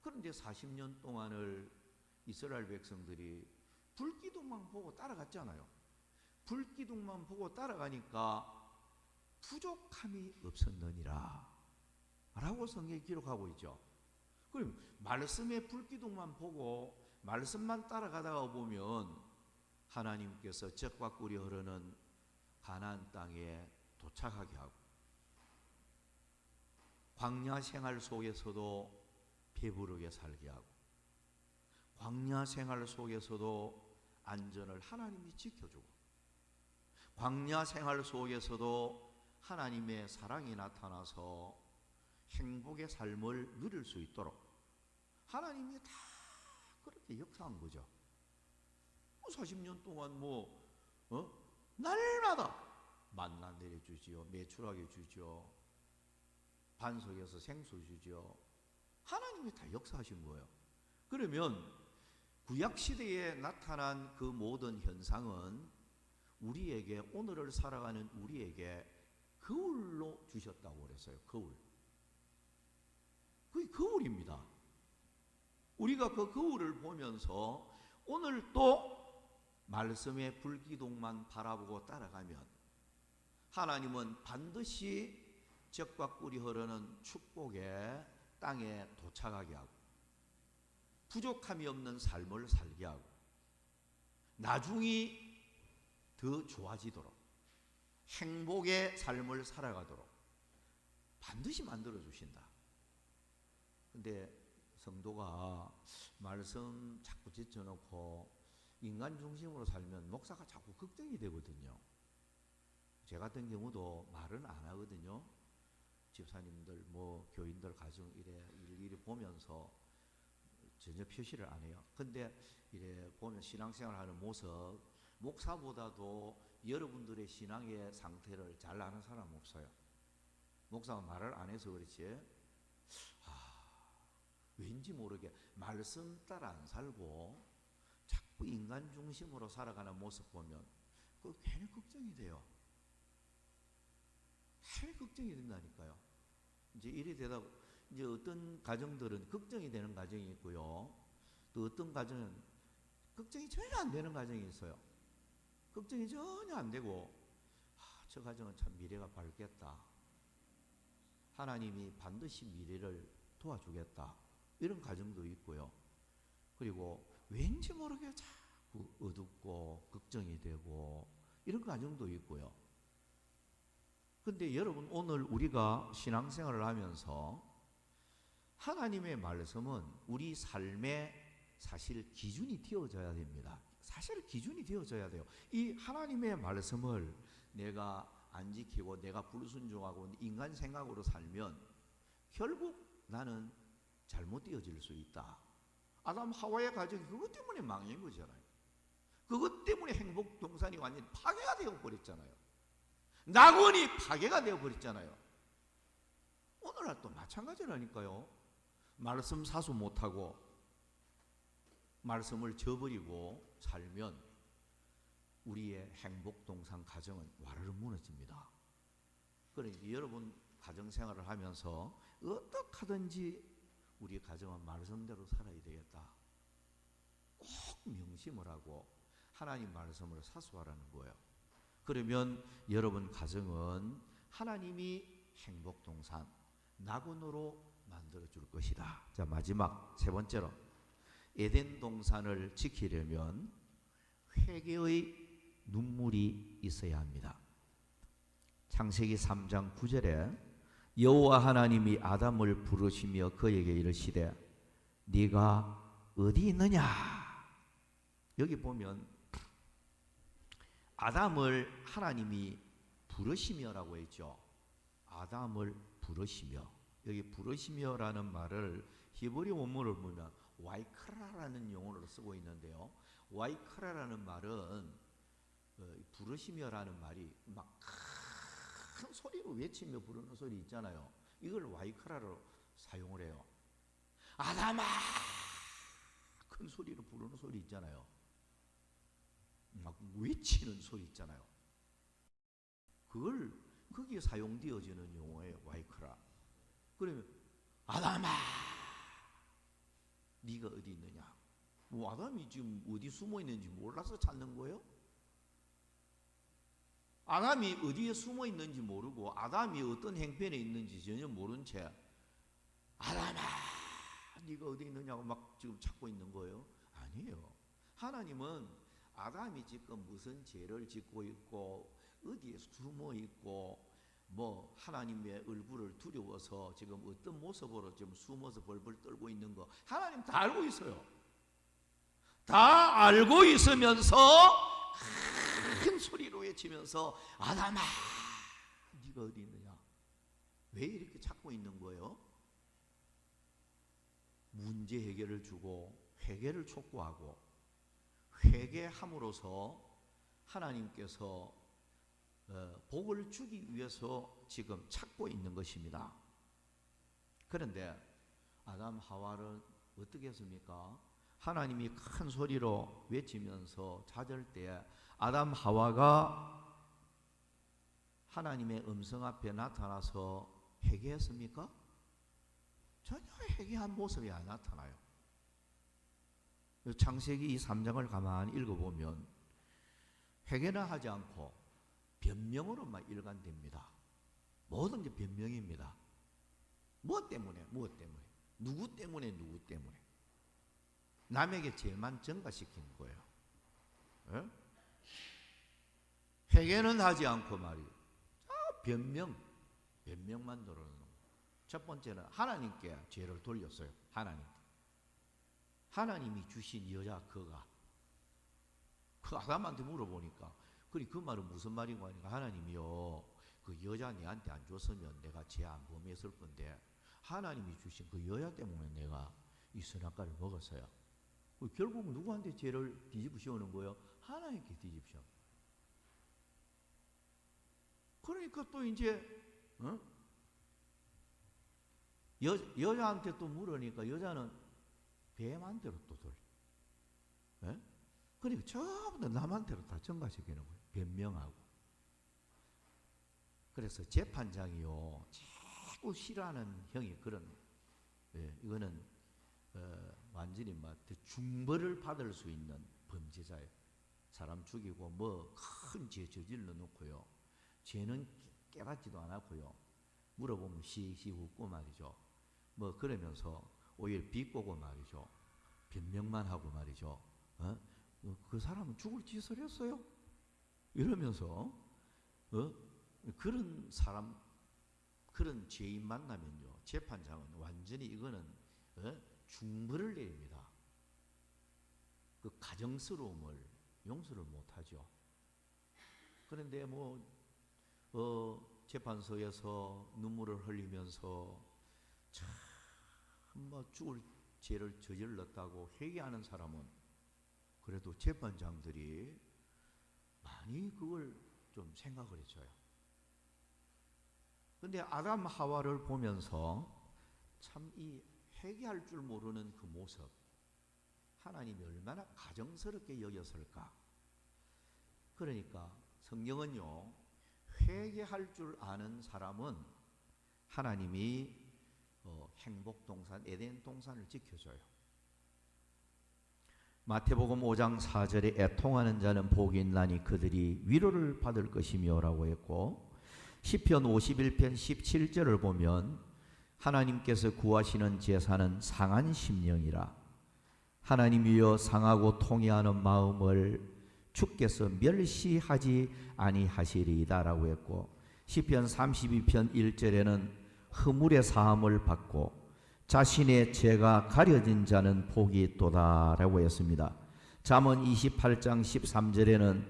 그런데 40년 동안을 이스라엘 백성들이 불기둥만 보고 따라갔잖아요. 불기둥만 보고 따라가니까 부족함이 없었느니라 라고 성경이 기록하고 있죠. 그럼 말씀의 불기둥만 보고 말씀만 따라가다가 보면 하나님께서 젖과 꿀이 흐르는 가나안 땅에 도착하게 하고 광야 생활 속에서도 배부르게 살게 하고 광야 생활 속에서도 안전을 하나님이 지켜주고 광야 생활 속에서도 하나님의 사랑이 나타나서 행복의 삶을 누릴 수 있도록 하나님이 다 그렇게 역사한 거죠. 40년 동안 날마다 만나 내려주지요. 매출하게 주죠. 반석에서 생수 주죠. 하나님이 다 역사하신 거예요. 그러면 구약시대에 나타난 그 모든 현상은 우리에게 오늘을 살아가는 우리에게 거울로 주셨다고 그랬어요. 거울. 그게 거울입니다. 우리가 그 거울을 보면서 오늘 또 말씀의 불기둥만 바라보고 따라가면 하나님은 반드시 젖과 꿀이 흐르는 축복의 땅에 도착하게 하고 부족함이 없는 삶을 살게 하고 나중이 더 좋아지도록 행복의 삶을 살아가도록 반드시 만들어 주신다. 근데 성도가 말씀 자꾸 제쳐놓고 인간 중심으로 살면 목사가 자꾸 걱정이 되거든요. 제 같은 경우도 말은 안 하거든요. 집사님들 뭐 교인들 가정 이래 일일이 보면서 전혀 표시를 안 해요. 근데 이래 보면 신앙생활하는 모습, 목사보다도 여러분들의 신앙의 상태를 잘 아는 사람 없어요. 목사가 말을 안 해서 그렇지. 왠지 모르게 말씀 따라 안 살고 자꾸 인간 중심으로 살아가는 모습 보면 그 괜히 걱정이 돼요. 괜히 걱정이 된다니까요. 이제 이래 되다 이제 어떤 가정들은 걱정이 되는 가정이 있고요. 또 어떤 가정은 걱정이 전혀 안 되는 가정이 있어요. 걱정이 전혀 안 되고 저 가정은 참 미래가 밝겠다. 하나님이 반드시 미래를 도와주겠다. 이런 가정도 있고요. 그리고 왠지 모르게 자꾸 어둡고 걱정이 되고 이런 가정도 있고요. 근데 여러분 오늘 우리가 신앙생활을 하면서 하나님의 말씀은 우리 삶의 사실 기준이 되어져야 됩니다. 사실 기준이 되어져야 돼요. 이 하나님의 말씀을 내가 안 지키고 내가 불순종하고 인간 생각으로 살면 결국 나는 잘못되어질 수 있다. 아담 하와의 가정이 그것 때문에 망한 거잖아요. 그것 때문에 행복 동산이 완전히 파괴가 되어버렸잖아요. 낙원이 파괴가 되어버렸잖아요. 오늘날 또 마찬가지라니까요. 말씀 사수 못하고 말씀을 저버리고 살면 우리의 행복 동산 가정은 와르르 무너집니다. 그러니까 여러분 가정생활을 하면서 어떻게 하든지 우리 가정은 말씀대로 살아야 되겠다. 꼭 명심을 하고 하나님 말씀을 사수하라는 거예요. 그러면 여러분 가정은 하나님이 행복동산, 낙원으로 만들어줄 것이다. 자, 마지막 세 번째로 에덴 동산을 지키려면 회개의 눈물이 있어야 합니다. 창세기 3장 9절에 여호와 하나님이 아담을 부르시며 그에게 이르시되 네가 어디 있느냐. 여기 보면 아담을 하나님이 부르시며라고 했죠. 아담을 부르시며. 여기 부르시며라는 말을 히브리 원문을 보면 와이크라라는 용어를 쓰고 있는데요. 와이크라라는 말은 부르시며라는 말이 막 큰 소리로 외치며 부르는 소리 있잖아요. 이걸 와이크라로 사용을 해요. 아담아! 큰 소리로 부르는 소리 있잖아요. 막 외치는 소리 있잖아요. 그걸 거기에 사용되어지는 용어예요. 와이크라. 그러면 아담아! 네가 어디 있느냐? 뭐 아담이 지금 어디 숨어 있는지 몰라서 찾는 거예요? 아담이 어디에 숨어 있는지 모르고 아담이 어떤 행편에 있는지 전혀 모른 채 아담아 네가 어디 있느냐고 막 지금 찾고 있는 거예요? 아니에요. 하나님은 아담이 지금 무슨 죄를 짓고 있고 어디에 숨어 있고 뭐 하나님의 얼굴을 두려워서 지금 어떤 모습으로 지금 숨어서 벌벌 떨고 있는 거 하나님 다 알고 있어요. 다 알고 있으면서 큰 소리로 외치면서 아담아 네가 어디 있느냐. 왜 이렇게 찾고 있는 거예요? 문제 해결을 주고 회개를 촉구하고 회개함으로써 하나님께서 복을 주기 위해서 지금 찾고 있는 것입니다. 그런데 아담 하와는 어떻게 했습니까? 하나님이 큰 소리로 외치면서 찾을 때 아담 하와가 하나님의 음성 앞에 나타나서 회개했습니까? 전혀 회개한 모습이 안 나타나요. 창세기 3장을 가만히 읽어보면 회개는 하지 않고 변명으로만 일관됩니다. 모든 게 변명입니다. 무엇 때문에? 무엇 때문에? 누구 때문에? 누구 때문에? 남에게 죄만 전가시키는 거예요. 에? 회개는 하지 않고 말이에요. 변명만 늘어놓는 거예요. 첫 번째는 하나님께 죄를 돌렸어요. 하나님이 주신 여자 그가 그 아담한테 물어보니까 그 말은 무슨 말인가 하니까 하나님이요 그 여자 내한테 안 줬으면 내가 죄 안 범했을 건데 하나님이 주신 그 여자 때문에 내가 이 선악과를 먹었어요. 결국 누구한테 죄를 뒤집어 씌우는 거예요? 하나님께 뒤집어. 그러니까 또 이제 여자한테 또 물으니까 여자는 뱀한테로 또 돌려. 예? 그러니까 전부 다 남한테로 다 전가시키는 거예요. 변명하고. 그래서 재판장이요 자꾸 싫어하는 형이 그런 이거는 완전히 중벌을 받을 수 있는 범죄자예요. 사람 죽이고 뭐 큰 죄 저질러 놓고요. 죄는 깨닫지도 않았고요. 물어보면 시시 웃고 말이죠. 뭐 그러면서 오히려 비꼬고 말이죠. 변명만 하고 말이죠. 그 사람은 죽을 짓을 했어요. 이러면서 그런 사람 그런 죄인 만나면요. 재판장은 완전히 이거는 중벌을 내립니다. 그 가정스러움을 용서를 못하죠. 그런데 재판소에서 눈물을 흘리면서 참 죽을 죄를 저질렀다고 회개하는 사람은 그래도 재판장들이 많이 그걸 좀 생각을 해줘요. 근데 아담 하와를 보면서 참 이 회개할 줄 모르는 그 모습 하나님이 얼마나 가정스럽게 여겼을까. 그러니까 성경은요 회개할 줄 아는 사람은 하나님이 행복 동산 에덴 동산을 지켜줘요. 마태복음 5장 4절에 애통하는 자는 복이 있나니 그들이 위로를 받을 것이며 라고 했고 시편 51편 17절을 보면 하나님께서 구하시는 제사는 상한 심령이라 하나님이여 상하고 통회하는 마음을 주께서 멸시하지 아니하시리이다 라고 했고 시편 32편 1절에는 허물의 사함을 받고 자신의 죄가 가려진 자는 복이 있도다 라고 했습니다. 잠언 28장 13절에는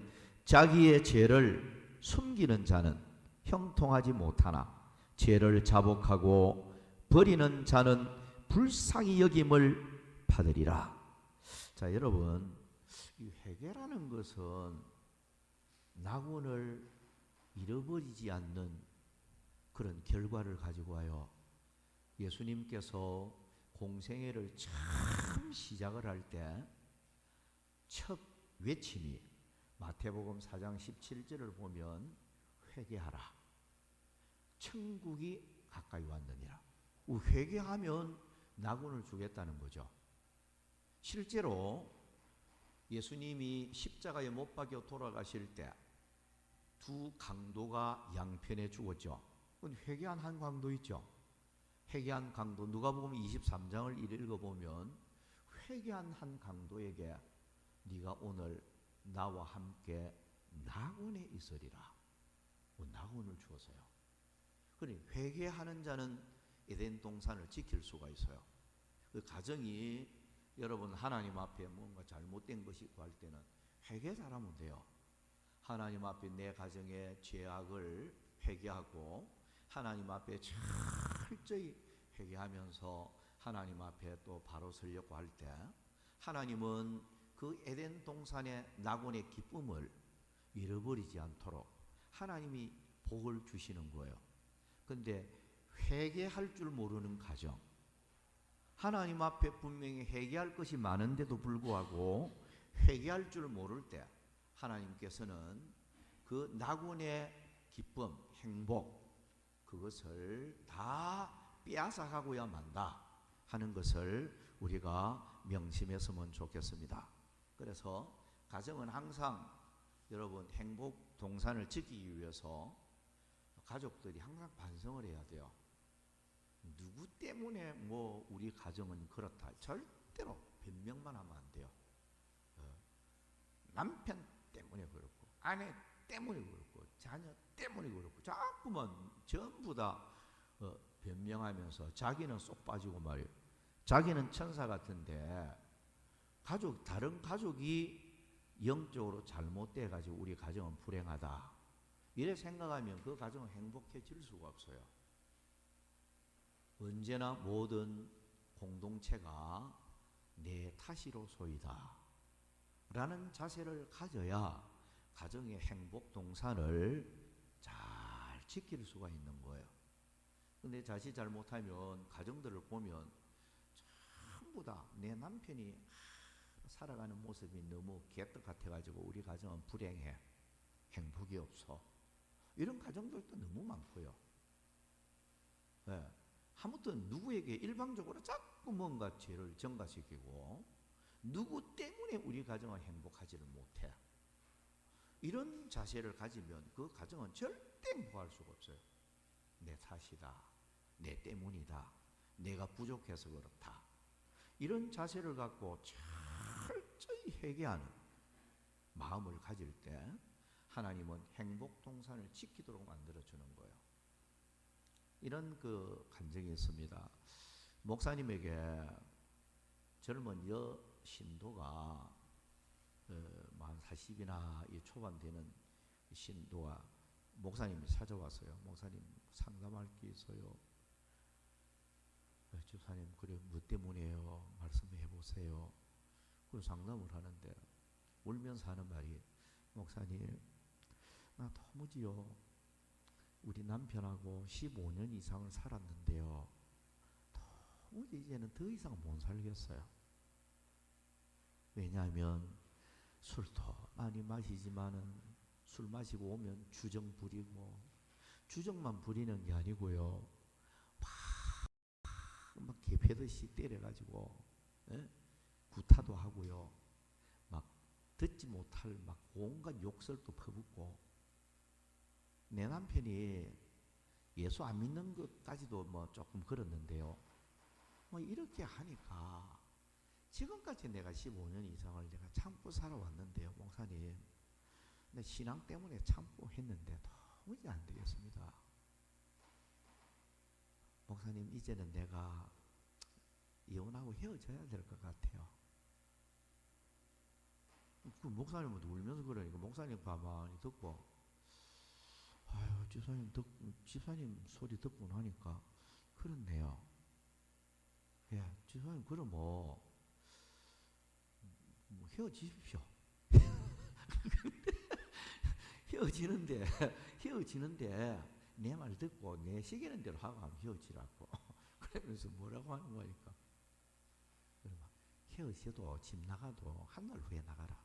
자기의 죄를 숨기는 자는 형통하지 못하나 죄를 자복하고 버리는 자는 불쌍히 여김을 받으리라. 자, 여러분, 이 회개라는 것은 낙원을 잃어버리지 않는 그런 결과를 가지고 와요. 예수님께서 공생애를 처음 시작을 할 때 첫 외침이 마태복음 4장 17절을 보면 회개하라. 천국이 가까이 왔느니라. 회개하면 낙원을 주겠다는 거죠. 실제로 예수님이 십자가에 못 박혀 돌아가실 때 두 강도가 양편에 죽었죠. 그건 회개한 한 강도 있죠. 회개한 강도 누가복음 23장을 읽어보면 회개한 한 강도에게 네가 오늘 나와 함께 낙원에 있으리라. 낙원을 주었어요. 그러니 회개하는 자는 에덴 동산을 지킬 수가 있어요. 그 가정이 여러분 하나님 앞에 뭔가 잘못된 것이 있고 할 때는 회개 잘하면 돼요. 하나님 앞에 내 가정의 죄악을 회개하고 하나님 앞에 철저히 회개하면서 하나님 앞에 또 바로 서려고 할 때 하나님은 그 에덴 동산의 낙원의 기쁨을 잃어버리지 않도록 하나님이 복을 주시는 거예요. 그런데 회개할 줄 모르는 가정, 하나님 앞에 분명히 회개할 것이 많은데도 불구하고 회개할 줄 모를 때 하나님께서는 그 낙원의 기쁨, 행복 그것을 다 빼앗아가고야 만다 하는 것을 우리가 명심했으면 좋겠습니다. 그래서 가정은 항상 여러분 행복 동산을 지키기 위해서 가족들이 항상 반성을 해야 돼요. 누구 때문에 뭐 우리 가정은 그렇다. 절대로 변명만 하면 안 돼요. 남편 때문에 그렇고, 아내 때문에 그렇고, 자녀 때문에 그렇고, 자꾸만 전부 다 변명하면서 자기는 쏙 빠지고 말이에요. 자기는 천사 같은데 다른 가족이 영적으로 잘못돼 가지고 우리 가정은 불행하다. 이래 생각하면 그 가정은 행복해질 수가 없어요. 언제나 모든 공동체가 내 탓이로소이다 라는 자세를 가져야 가정의 행복 동산을 잘 지킬 수가 있는 거예요. 근데 자칫 잘못하면 가정들을 보면 전부 다 내 남편이 살아가는 모습이 너무 개떡 같아가지고 우리 가정은 불행해, 행복이 없어, 이런 가정들도 너무 많고요. 네. 아무튼 누구에게 일방적으로 자꾸 뭔가 죄를 전가시키고 누구 때문에 우리 가정은 행복하지를 못해. 이런 자세를 가지면 그 가정은 절대 행복할 수가 없어요. 내 탓이다, 내 때문이다, 내가 부족해서 그렇다. 이런 자세를 갖고 철저히 회개하는 마음을 가질 때 하나님은 행복 동산을 지키도록 만들어주는 거예요. 이런 그 간증이 있습니다. 목사님에게 젊은 신도가 만 40이나 초반 되는 신도가 목사님이 찾아왔어요. 목사님, 상담할 게 있어요. 집사님, 그래 뭐 때문이에요? 말씀해 보세요. 그리고 상담을 하는데 울면서 하는 말이, 목사님, 나 도무지요, 우리 남편하고 15년 이상을 살았는데요, 도무지 이제는 더 이상 못 살겠어요. 왜냐하면 술도 많이 마시지만은 술 마시고 오면 주정 부리고, 주정만 부리는 게 아니고요, 막 개패듯이 때려가지고 구타도 하고요, 막 듣지 못할 막 온갖 욕설도 퍼붓고, 내 남편이 예수 안 믿는 것까지도 뭐 조금 그렇는데요, 뭐 이렇게 하니까 지금까지 내가 15년 이상을 내가 참고 살아왔는데요, 목사님, 내 신앙 때문에 참고 했는데 도무지 안 되겠습니다. 목사님, 이제는 내가 이혼하고 헤어져야 될 것 같아요. 그 목사님은 울면서 그러니까 목사님 가만히 듣고, 아유, 집사님 소리 듣고 나니까 그렇네요. 예, 집사님, 그럼 뭐 헤어지십시오. 헤어지는데 내 말 듣고 내 시키는 대로 하고 하면 헤어지라고. 그러면서 뭐라고 하는 거니까, 헤어져도 집 나가도 한 달 후에 나가라.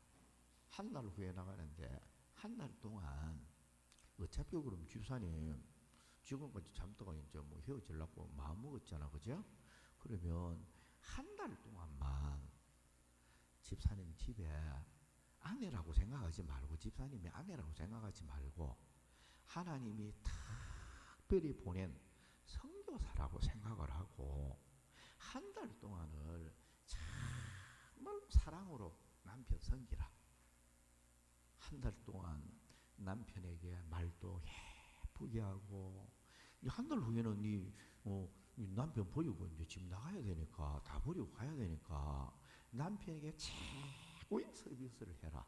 한 달 후에 나가는데 한 달 동안 어차피 그럼 집사님 지금까지 참다가 이제 뭐 헤어지려고 마음 먹었잖아, 그죠? 그러면 한 달 동안만 집사님 집에 아내라고 생각하지 말고, 집사님이 아내라고 생각하지 말고 하나님이 특별히 보낸 선교사라고 생각을 하고 한 달 동안을 정말로 사랑으로 남편 섬기라. 한 달 동안 남편에게 말도 예쁘게 하고, 한 달 후에는 네 남편 버리고 이제 집 나가야 되니까, 다 버리고 가야 되니까 남편에게 최고의 서비스를 해라.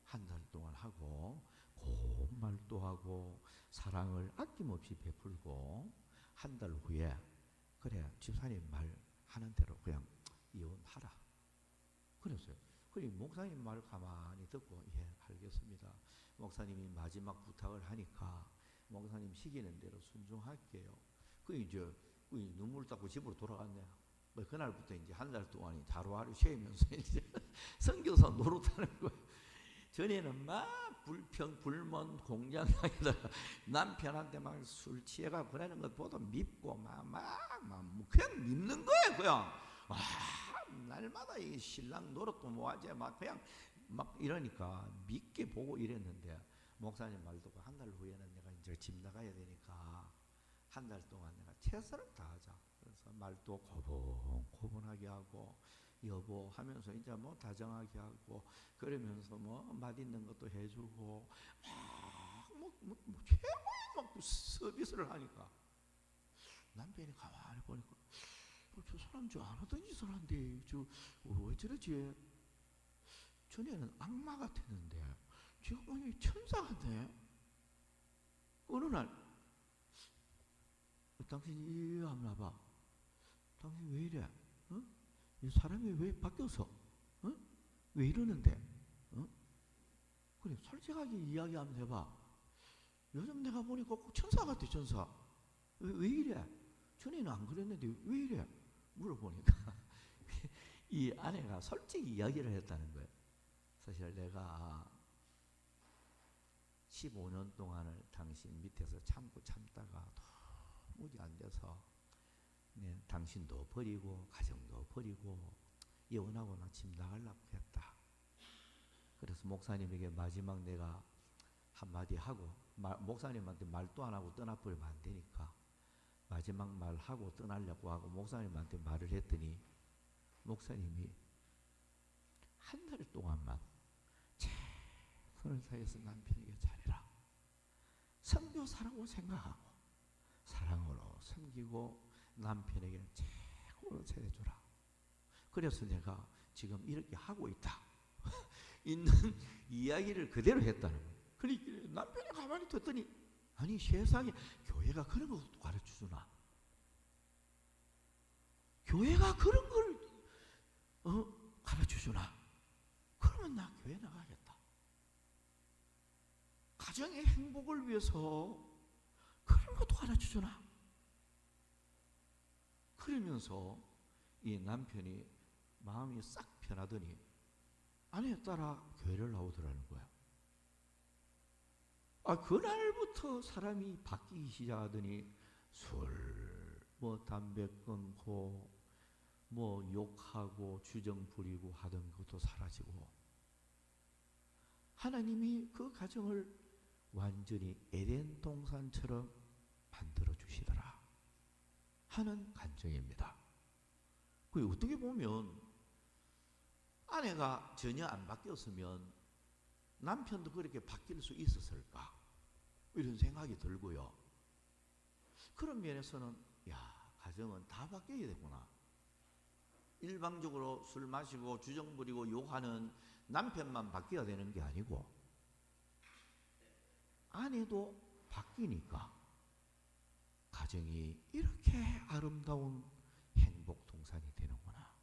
한 달 동안 하고 고운 말도 하고 사랑을 아낌없이 베풀고, 한 달 후에 그래 집사님 말 하는 대로 그냥 이혼하라. 그랬어요. 그리고 목사님 말 가만히 듣고, 예, 알겠습니다. 목사님이 마지막 부탁을 하니까 목사님 시키는 대로 순종할게요. 그 이제 눈물 닦고 집으로 돌아갔네요. 그날부터 이제 한 달 동안 하루하루 쉬면서 이제 선교사 노릇하는 거예요. 전에는 막 불평불만 공장장에다가 남편한테 막 술 취해가 그러는 것보다 밉고 막 그냥 밉는 거예요. 그냥 날마다 이 신랑 노릇도 뭐하지 막 그냥 막 이러니까 믿게 보고 이랬는데, 목사님 말 듣고 한 달 후에는 내가 이제 이제 집 나가야 되니까 한 달 동안 내가 최선을 다하자. 그래서 말도 고분고분하게 하고 여보 하면서 이제 뭐 다정하게 하고 그러면서 뭐 맛있는 것도 해주고 최고의 막 서비스를 하니까 남편이 가만히 보니까 저 사람 저 안 하던 짓을 한데 저 왜 저러지? 전에는 악마 같았는데 지금 보니 천사 같네. 어느 날 당신 이리 한번 와봐. 당신 왜 이래? 어? 이 사람이 왜 바뀌었어? 어? 왜 이러는데? 어? 그래 솔직하게 이야기하면 해봐. 요즘 내가 보니까 꼭 천사 같아 천사. 왜 이래? 전에는 안 그랬는데 왜 이래? 물어보니까 이 아내가 솔직히 이야기를 했다는 거예요. 사실 내가 15년 동안을 당신 밑에서 참다가 도무지 안 돼서 당신도 버리고 가정도 버리고 예언하고 나 집 나가려고 했다. 그래서 목사님에게 마지막 내가 한마디 하고 목사님한테 말도 안 하고 떠나버리면 안 되니까 마지막 말하고 떠나려고 하고 목사님한테 말을 했더니 목사님이 한 달 동안만 최선을 다해서 남편에게 잘해라. 선교사라고 생각하고 사랑으로 섬기고 남편에게 최고로 잘해주라. 그래서 내가 지금 이렇게 하고 있다. 있는 이야기를 그대로 했다는 거예요. 그러니까 남편이 가만히 듣더니 아니 세상에 교회가 그런 것도 가르쳐주나? 교회가 그런 걸 가르쳐주나? 그러면 나 교회 나가겠다. 가정의 행복을 위해서 그런 것도 가르쳐주나? 그러면서 이 남편이 마음이 싹 편하더니 아내 따라 교회를 나오더라는 거야. 그날부터 사람이 바뀌기 시작하더니 술, 담배 끊고 욕하고 주정 부리고 하던 것도 사라지고 하나님이 그 가정을 완전히 에덴 동산처럼 만들어 주시더라 하는 간증입니다. 그 어떻게 보면 아내가 전혀 안 바뀌었으면 남편도 그렇게 바뀔 수 있었을까 이런 생각이 들고요. 그런 면에서는 가정은 다 바뀌어야 되구나. 일방적으로 술 마시고 주정 부리고 욕하는 남편만 바뀌어야 되는 게 아니고 아내도 바뀌니까 가정이 이렇게 아름다운 행복 동산이 되는구나.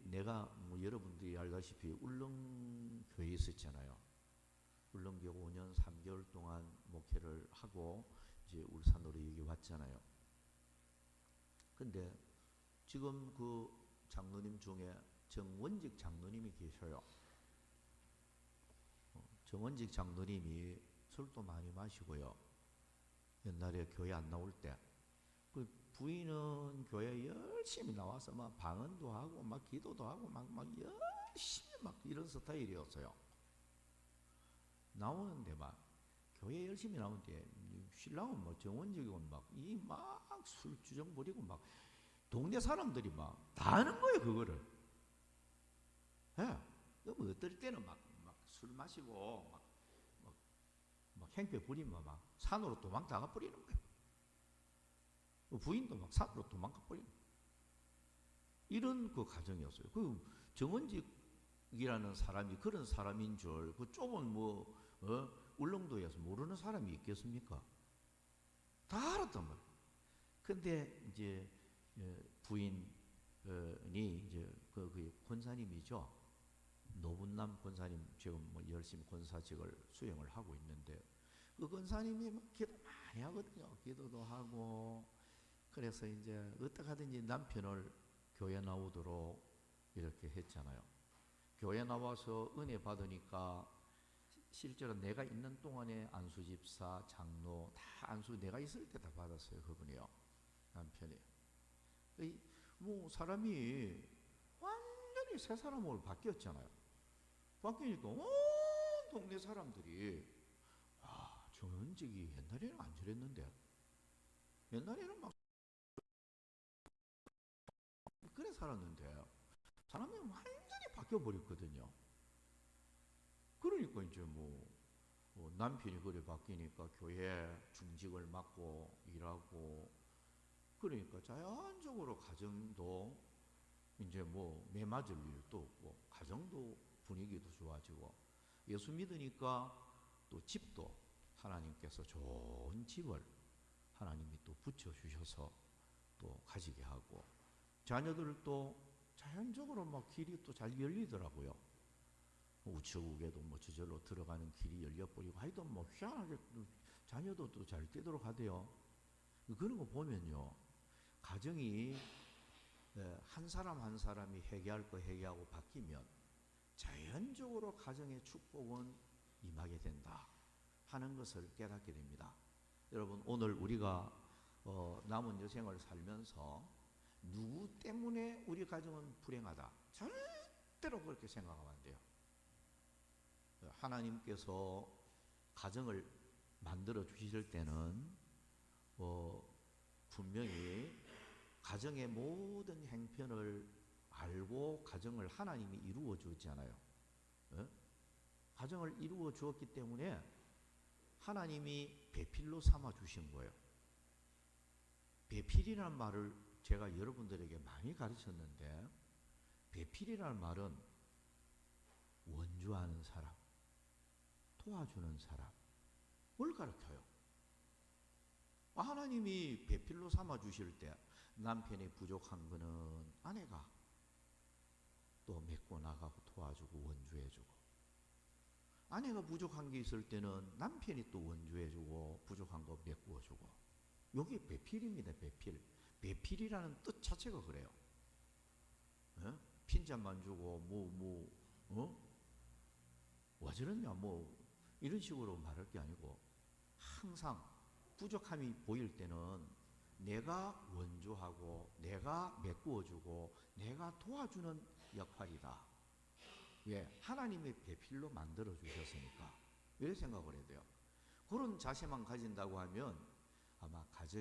내가 여러분들이 알다시피 울릉교회에 있었잖아요. 울릉교회 5년 3개월 동안 목회를 하고 이제 울산으로 여기 왔잖아요. 근데 지금 그 장로님 중에 정원직 장로님이 계셔요. 정원직 장로님이 술도 많이 마시고요. 옛날에 교회 안 나올 때 그 부인은 교회 열심히 나와서 막 방언도 하고 막 기도도 하고 막 열심히 막 이런 스타일이었어요. 나오는데 막 교회 열심히 나오는데 신랑은 뭐 정원직은 막 술 주정 부리고 막 동네 사람들이 막 다 하는 거예요 그거를. 너무 어떨 때는 막 술 마시고 막 행패 부리면 막 산으로 도망가 버리는 거예요. 부인도 막 산으로 도망가 버리는 거예요. 이런 그 가정이었어요. 그 정원직이라는 사람이 그런 사람인 줄 그 좁은 울릉도에서 모르는 사람이 있겠습니까? 다 알았단 말이에요. 근데 이제 부인이 이제 그 권사님이죠. 노분남 권사님 지금 열심히 권사직을 수행을 하고 있는데 그 권사님이 막 기도 많이 하거든요. 기도도 하고 그래서 이제 어떻게 하든지 남편을 교회 나오도록 이렇게 했잖아요. 교회 나와서 은혜 받으니까 실제로 내가 있는 동안에 안수집사, 장로 다 안수 내가 있을 때 다 받았어요. 그분이요. 남편이. 사람이 완전히 새 사람으로 바뀌었잖아요. 바뀌니까 온 동네 사람들이 성은직이 옛날에는 안 저랬는데, 옛날에는 막 그래 살았는데 사람이 완전히 바뀌어 버렸거든요. 그러니까 이제 남편이 그래 바뀌니까 교회 중직을 맡고 일하고, 그러니까 자연적으로 가정도 이제 매 맞을 일도 없고, 가정도 분위기도 좋아지고, 예수 믿으니까 또 집도 하나님께서 좋은 집을 하나님이 또 붙여주셔서 또 가지게 하고, 자녀들도 자연적으로 막 길이 또 잘 열리더라고요. 우체국에도 저절로 들어가는 길이 열려버리고, 하여튼 희한하게 자녀도 또 잘 되도록 하대요. 그런 거 보면요, 가정이 한 사람 한 사람이 회개할 거 회개하고 바뀌면 자연적으로 가정의 축복은 임하게 된다 하는 것을 깨닫게 됩니다. 여러분, 오늘 우리가 남은 여생을 살면서 누구 때문에 우리 가정은 불행하다, 절대로 그렇게 생각하면 안 돼요. 하나님께서 가정을 만들어 주실 때는 분명히 가정의 모든 행편을 알고 가정을 하나님이 이루어 주었잖아요. 가정을 이루어 주었기 때문에 하나님이 배필로 삼아 주신 거예요. 배필이라는 말을 제가 여러분들에게 많이 가르쳤는데, 배필이라는 말은 원주하는 사람, 도와주는 사람, 뭘 가르쳐요? 하나님이 배필로 삼아 주실 때 남편이 부족한 거는 아내가 또 메꿔 나가고 도와주고 원주해주고, 아내가 부족한 게 있을 때는 남편이 또 원주해주고 부족한 거 메꾸어주고, 이게 배필입니다. 배필. 배필이라는 뜻 자체가 그래요. 핀잔만 주고 와 저러냐 이런 식으로 말할 게 아니고, 항상 부족함이 보일 때는 내가 원주하고 내가 메꾸어주고 내가 도와주는 역할이다. 왜? 하나님의 배필로 만들어 주셨으니까. 이렇게 생각을 해야 돼요. 그런 자세만 가진다고 하면 아마 가정이